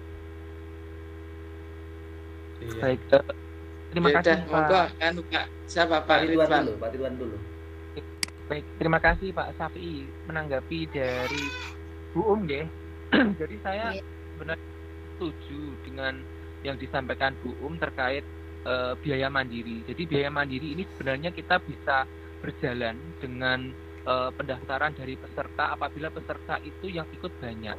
Iya. Baik, terima kasih Pak. Siapa Pak Ridwan? Pak Ridwan dulu. Baik, terima kasih Pak Safi menanggapi dari Bu deh. Jadi saya benar setuju dengan yang disampaikan Bu terkait biaya mandiri. Jadi biaya mandiri ini sebenarnya kita bisa berjalan dengan pendaftaran dari peserta apabila peserta itu yang ikut banyak.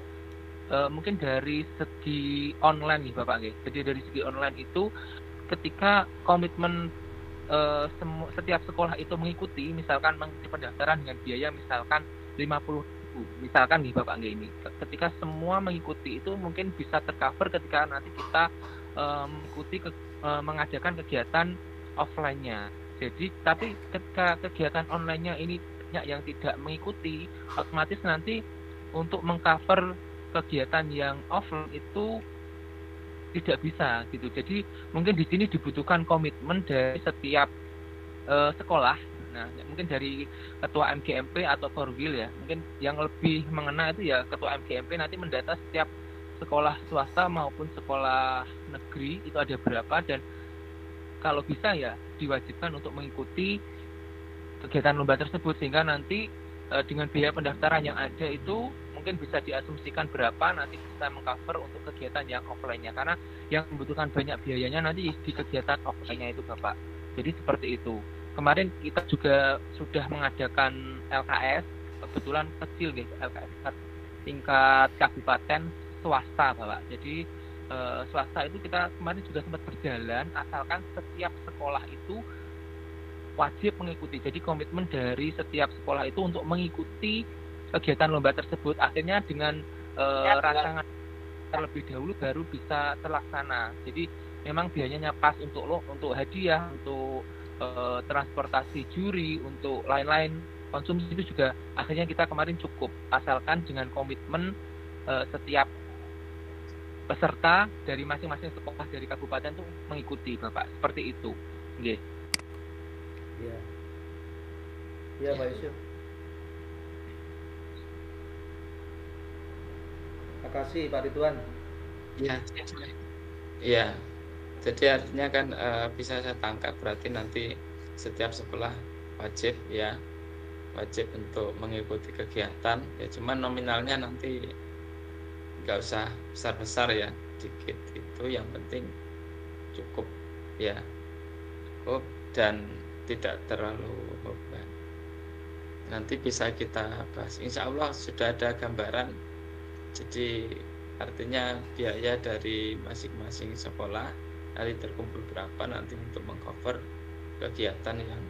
Mungkin dari segi online nih Bapak. Jadi dari segi online itu ketika komitmen setiap sekolah itu mengikuti, misalkan mengikuti pendaftaran dengan biaya misalkan 50.000, misalkan nih Bapak ini. Ketika semua mengikuti itu mungkin bisa tercover ketika nanti kita mengadakan kegiatan offline-nya. Jadi tapi ketika kegiatan online-nya ini banyak yang tidak mengikuti, otomatis nanti untuk mengcover kegiatan yang offline itu tidak bisa gitu. Jadi mungkin di sini dibutuhkan komitmen dari setiap sekolah. Nah, mungkin dari ketua MGMP atau Korwil ya. Mungkin yang lebih mengena itu ya ketua MGMP nanti mendata setiap sekolah swasta maupun sekolah negeri itu ada berapa, dan kalau bisa ya diwajibkan untuk mengikuti kegiatan lomba tersebut, sehingga nanti dengan biaya pendaftaran yang ada itu mungkin bisa diasumsikan berapa nanti bisa mengcover untuk kegiatan yang offline-nya, karena yang membutuhkan banyak biayanya nanti di kegiatan offline-nya itu Bapak. Jadi seperti itu. Kemarin kita juga sudah mengadakan LKS, kebetulan kecil gitu, LKS tingkat kabupaten swasta Bapak. Jadi swasta itu kita kemarin juga sempat berjalan, asalkan setiap sekolah itu wajib mengikuti. Jadi komitmen dari setiap sekolah itu untuk mengikuti kegiatan lomba tersebut. Akhirnya dengan rancangan terlebih dahulu baru bisa terlaksana. Jadi memang biayanya pas untuk hadiah, untuk transportasi juri, untuk lain-lain konsumsi itu juga akhirnya kita kemarin cukup, asalkan dengan komitmen setiap peserta dari masing-masing sekolah dari kabupaten itu mengikuti Bapak, seperti itu. Nggih. Ya. Ya, Pak Yusuf. Makasih Pak Ridwan. Ya, ya. Jadi artinya kan bisa saya tangkap berarti nanti setiap sekolah wajib ya, wajib untuk mengikuti kegiatan. Ya, cuman nominalnya nanti nggak usah besar-besar ya, dikit itu yang penting cukup ya, cukup dan tidak terlalu beban. Nanti bisa kita bahas. Insya Allah sudah ada gambaran. Jadi artinya biaya dari masing-masing sekolah nanti terkumpul berapa nanti untuk mengcover kegiatan yang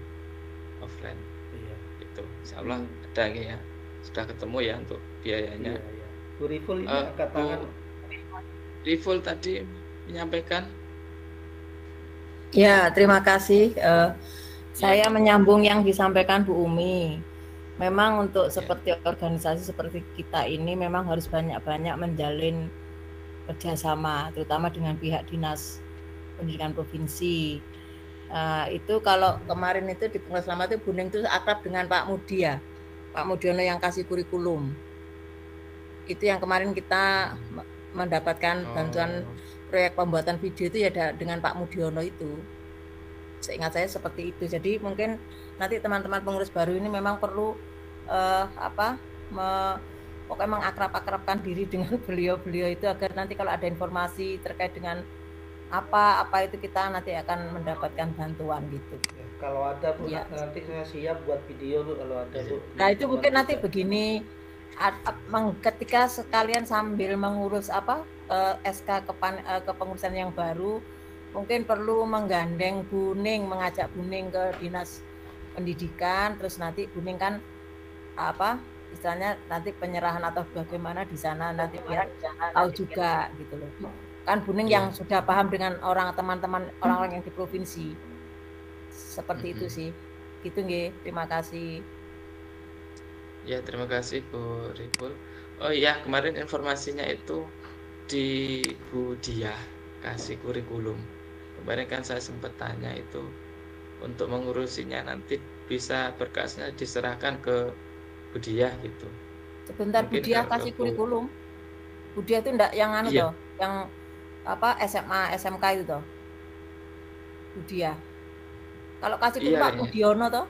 offline. Iya. Itu Insya Allah ada ya, sudah ketemu ya untuk biayanya. Iya, iya. Bu Riful ini angkat tangan. Riful tadi menyampaikan. Ya, terima kasih. Saya menyambung yang disampaikan Bu Umi. Memang untuk seperti organisasi seperti kita ini memang harus banyak-banyak menjalin kerjasama, terutama dengan pihak Dinas Pendidikan Provinsi. Itu kalau kemarin itu di Pengurus Lama itu Bu Ning itu akrab dengan Pak Mudi ya, Pak Mudiono yang kasih kurikulum. Itu yang kemarin kita mendapatkan bantuan proyek pembuatan video itu ya dengan Pak Mudiono itu. Seingat saya seperti itu. Jadi mungkin nanti teman-teman pengurus baru ini memang perlu pokoknya mengakrab-akrabkan diri dengan beliau-beliau itu agar nanti kalau ada informasi terkait dengan apa itu kita nanti akan mendapatkan bantuan gitu. Ya, kalau ada Bu, nanti saya siap buat video Bu kalau ada Bu. Nah itu mungkin nanti begini, ketika sekalian sambil mengurus SK kepengurusan yang baru, mungkin perlu menggandeng Bu Ning, mengajak Bu Ning ke Dinas Pendidikan, terus nanti Bu Ning kan istilahnya nanti penyerahan atau bagaimana di sana nanti biar tahu juga gitu loh. Kan Bu Ning yang sudah paham dengan teman-teman orang-orang yang di provinsi. Seperti itu sih. Gitu nggih. Terima kasih. Ya, terima kasih Bu Riful. Oh iya, kemarin informasinya itu di Bu Diah kasih kurikulum. Kemarin kan saya sempat tanya itu untuk mengurusinya nanti bisa berkasnya diserahkan ke Bu Diah gitu. Sebentar, Bu Diah kasih kurikulum. Bu Diah itu enggak yang toh, yang SMA, SMK itu toh. Bu Diah. Kalau kasih ke Pak Mudiono toh,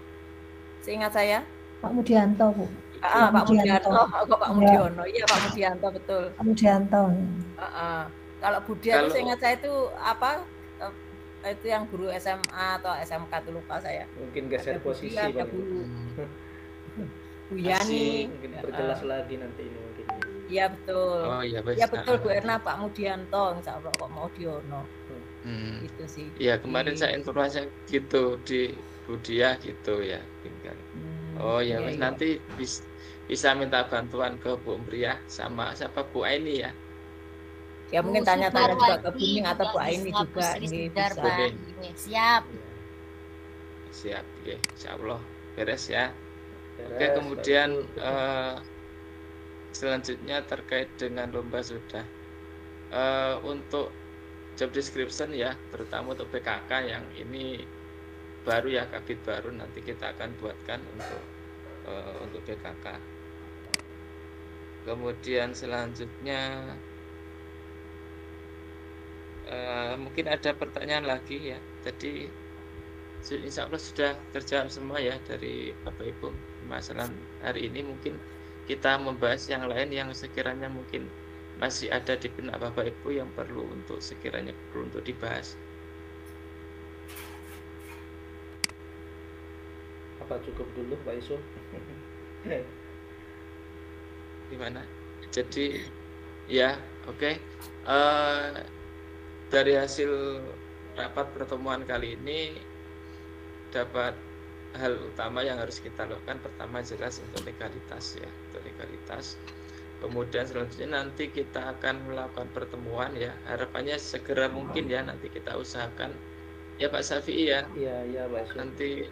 seingat saya. Pak Mudianto, Bu. Pak Mudianto, kok Pak Mudiono? Iya, Pak Mudianto betul. Pak Mudianto. Kalau Bu Diah itu seingat saya itu itu yang guru SMA atau SMK itu lupa saya. Mungkin geser posisi Bang. Bu Yani mungkin perjelas lagi nanti ini mungkin. Iya betul. Oh iya, ya betul Bu Erna, Pak Mudianto, insya Allah kok mau Diono. Gitu sih. Iya, kemarin saya informasinya gitu di Bu Diah gitu ya. Oh ya, iya, nanti bisa minta bantuan ke Bu Mriah sama siapa Bu Aini ya. Ya mungkin tanya-tanya juga ke Bu Ning atau Bu Aini juga ini bisa. Siap. Siap, ya. Insya Allah beres ya. Oke, kemudian selanjutnya terkait dengan lomba sudah untuk job description ya, terutama untuk PKK yang ini baru ya, kabit baru, nanti kita akan buatkan untuk PKK. Kemudian selanjutnya mungkin ada pertanyaan lagi ya. Tadi insya Allah sudah terjawab semua ya dari Bapak Ibu. Masalah hari ini mungkin kita membahas yang lain yang sekiranya mungkin masih ada di benak Bapak Ibu yang perlu untuk sekiranya perlu untuk dibahas. Apa cukup dulu Pak Yusuf? Gimana? Jadi ya oke. Dari hasil rapat pertemuan kali ini dapat hal utama yang harus kita lakukan. Pertama jelas untuk legalitas ya, untuk legalitas. Kemudian selanjutnya nanti kita akan melakukan pertemuan ya, harapannya segera mungkin ya, nanti kita usahakan ya Pak Safi ya. Iya Pak. Nanti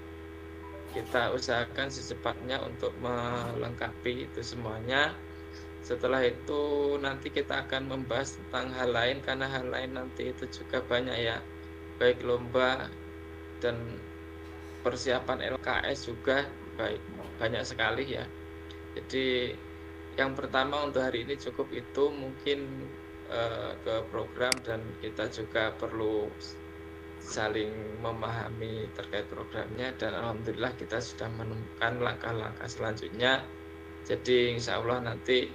kita usahakan secepatnya untuk melengkapi itu semuanya. Setelah itu nanti kita akan membahas tentang hal lain, karena hal lain nanti itu juga banyak ya, baik lomba dan persiapan LKS juga banyak sekali ya. Jadi yang pertama untuk hari ini cukup itu, mungkin ke program, dan kita juga perlu saling memahami terkait programnya, dan alhamdulillah kita sudah menemukan langkah-langkah selanjutnya. Jadi insya Allah nanti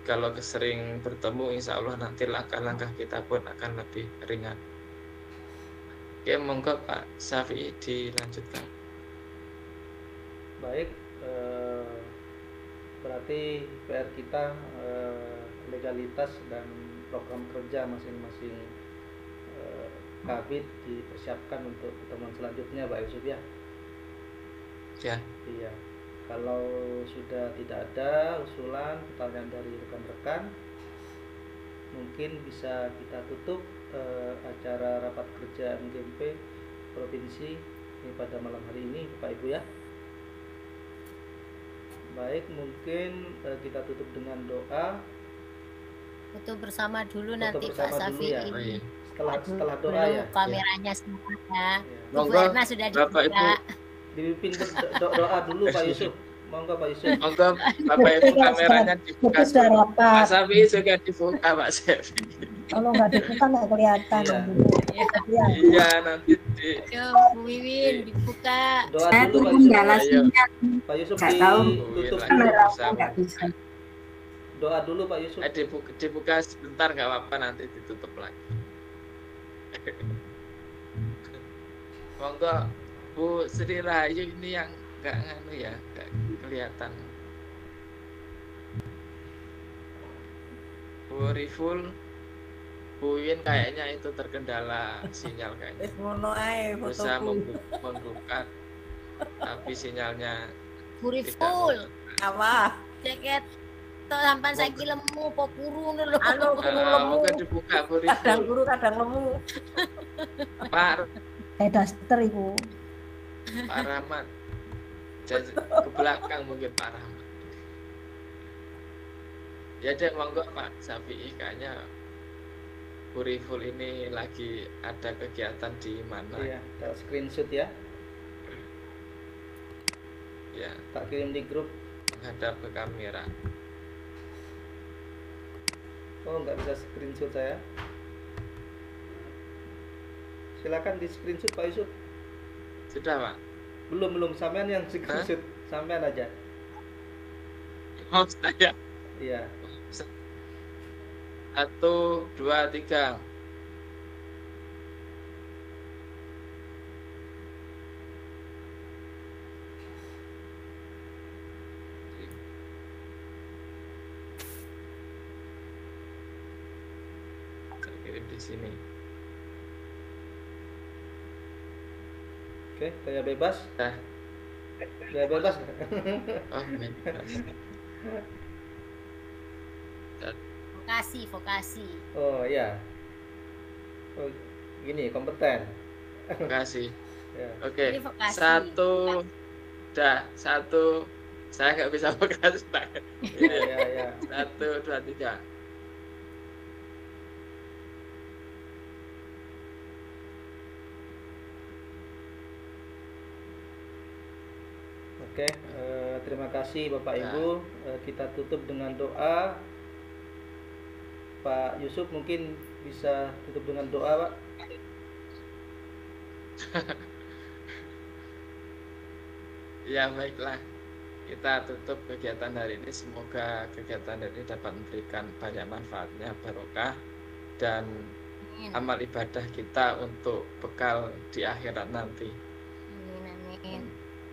kalau sering bertemu, insya Allah nanti langkah-langkah kita pun akan lebih ringan. Oke, monggo Pak Syafi'i dilanjutkan. Baik, berarti PR kita legalitas dan program kerja masing-masing kabit dipersiapkan untuk pertemuan selanjutnya, Pak Yusuf ya. Ya. Iya. Kalau sudah tidak ada usulan pertanyaan dari rekan-rekan, mungkin bisa kita tutup acara rapat kerja MGMP provinsi ini pada malam hari ini, Bapak Ibu ya. Baik, mungkin kita tutup dengan doa. Foto bersama dulu Foto nanti bersama Pak dulu ya. Safi'i. Setelah doa Dulu ya. kameranya semua ya. Ibu Monggo, Erna sudah Bapak Ibu. dibuka. Dipimpin doa dulu Pak Yusuf. Monggo Pak Yusuf. Monggo Bapak Ibu, kameranya dibuka. Pak Syafi'i juga dibuka, Pak Syafi'i. Kalau nggak dibuka nggak kelihatan. Iya, nanti di Bu Wiwin dibuka. Doa Saya dulu Pak turun Yusuf. jalannya. Pak Yusuf Nggak tahu. tutup Kamera aku nggak bisa. doa dulu Pak Yusuf. dibuka sebentar, nggak apa-apa, nanti ditutup lagi. Monggo Bu Sri Rahayu ini yang nggak nganu ya, nggak kelihatan. Bu Riful, Bu Win kayaknya itu terkendala sinyal kayaknya. Berusaha membuka, tapi sinyalnya Buriful. Apa? Jaket tok sampan saiki lemu po puru lho. Anu puru lemu. Bukan dibuka Bu Kadang Riful. puru kadang lemu. Pak Daster Ibu. Rahmat. Ke belakang mungkin Pak Rahmat. Ya deh, monggo Pak Syafi'i, kayaknya Bu Riful ini lagi ada kegiatan di mana? Iya, tak screenshot ya. Ya, Tak kirim di grup. menghadap ke kamera. Oh, nggak bisa screenshot saya. Silakan di screenshot Pak Yusuf. Sudah Pak? Belum sampean yang screenshot. Sampean aja. Oh, saya. Iya. 1, 2, 3. Saya kirim di sini. Oke, saya bebas. Dah. Saya bebas. Oh, bebas. Vokasi. Oh iya. Oh, gini kompeten. Makasih. Ya. Oke. Ini vokasi. 1. Dah, 1. Saya nggak bisa vokasi. Ya. 1, 2, 3. Oke, terima kasih Bapak Ibu. Kita tutup dengan doa. Pak Yusuf mungkin bisa tutup dengan doa, Pak. Ya, baiklah. Kita tutup kegiatan hari ini. Semoga kegiatan ini dapat memberikan banyak manfaatnya, barokah, dan amal ibadah kita untuk bekal di akhirat nanti. Amin.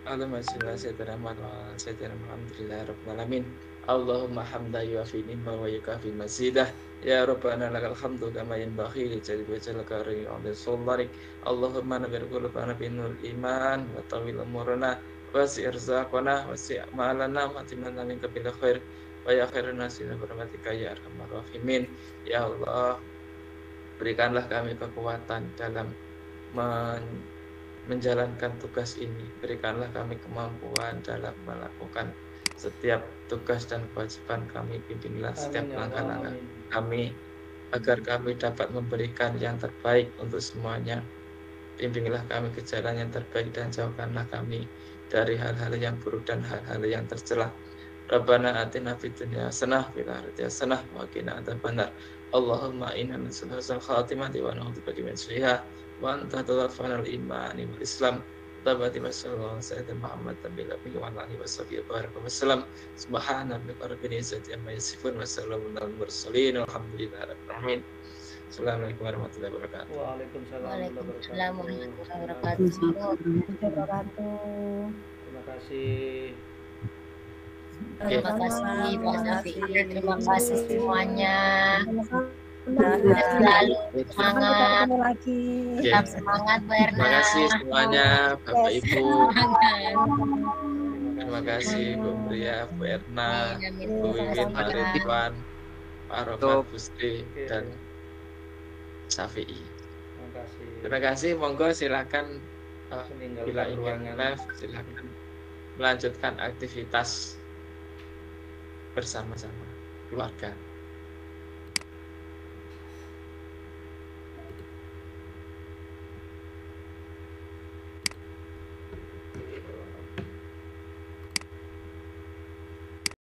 Allahumma sholli ala sayyidina Muhammad wa ala sayyidina Alhamdulillah rabbil alamin. Allahumma hamda yuafi ni'ma wa yukafi mazidah. Ya Rabbana lakal hamdu kama yanbaghi li jalali wajhika wa li sultanik. Allahumma nabir qulubana binul iman wa tawil umurana wasi' irzaqana wasi' a'malana wa atimna minka bil khair wa ya khairan nasi bi rahmatika ya arhamar rahimin. Ya Allah, berikanlah kami kekuatan dalam menjalankan tugas ini. Berikanlah kami kemampuan dalam melakukan setiap tugas dan kewajiban kami. Bimbinglah setiap langkah-langkah kami agar kami dapat memberikan yang terbaik untuk semuanya. bimbinglah kami ke jalan yang terbaik dan jauhkanlah kami dari hal-hal yang buruk dan hal-hal yang tercela. Rabbana atina fid dunya hasanah fil akhirati hasanah wa qina adzabannar. Allahumma inna nas'aluka husnal khatimati wa na'udzubika min syarriha wa anta tawaffana al-imani wal islam. Tabati masyaallah sayyidina Muhammad tabil abi wa alihi washabihi wasallam. Subhana rabbika rabbil izzati amma yasifun wa salamun alal mursalin walhamdulillahi rabbil alamin. Assalamualaikum warahmatullahi wabarakatuh. Waalaikumsalam Waalaikumsalam warahmatullahi warahmatullahi wabarakatuh. Terima kasih. Terima kasih Pak Syafi'i, terima kasih semuanya. Selalu semangat. Tetap semangat Bu Erna. Terima kasih semuanya Bapak Ibu. Terima kasih Bu Pria, Bu Erna, Bu Wiwin, Pak Ridwan, Pak Rofat, Busri, dan Syafi'i. Terima kasih. Monggo silakan bila ingin live silakan melanjutkan aktivitas bersama-sama keluarga.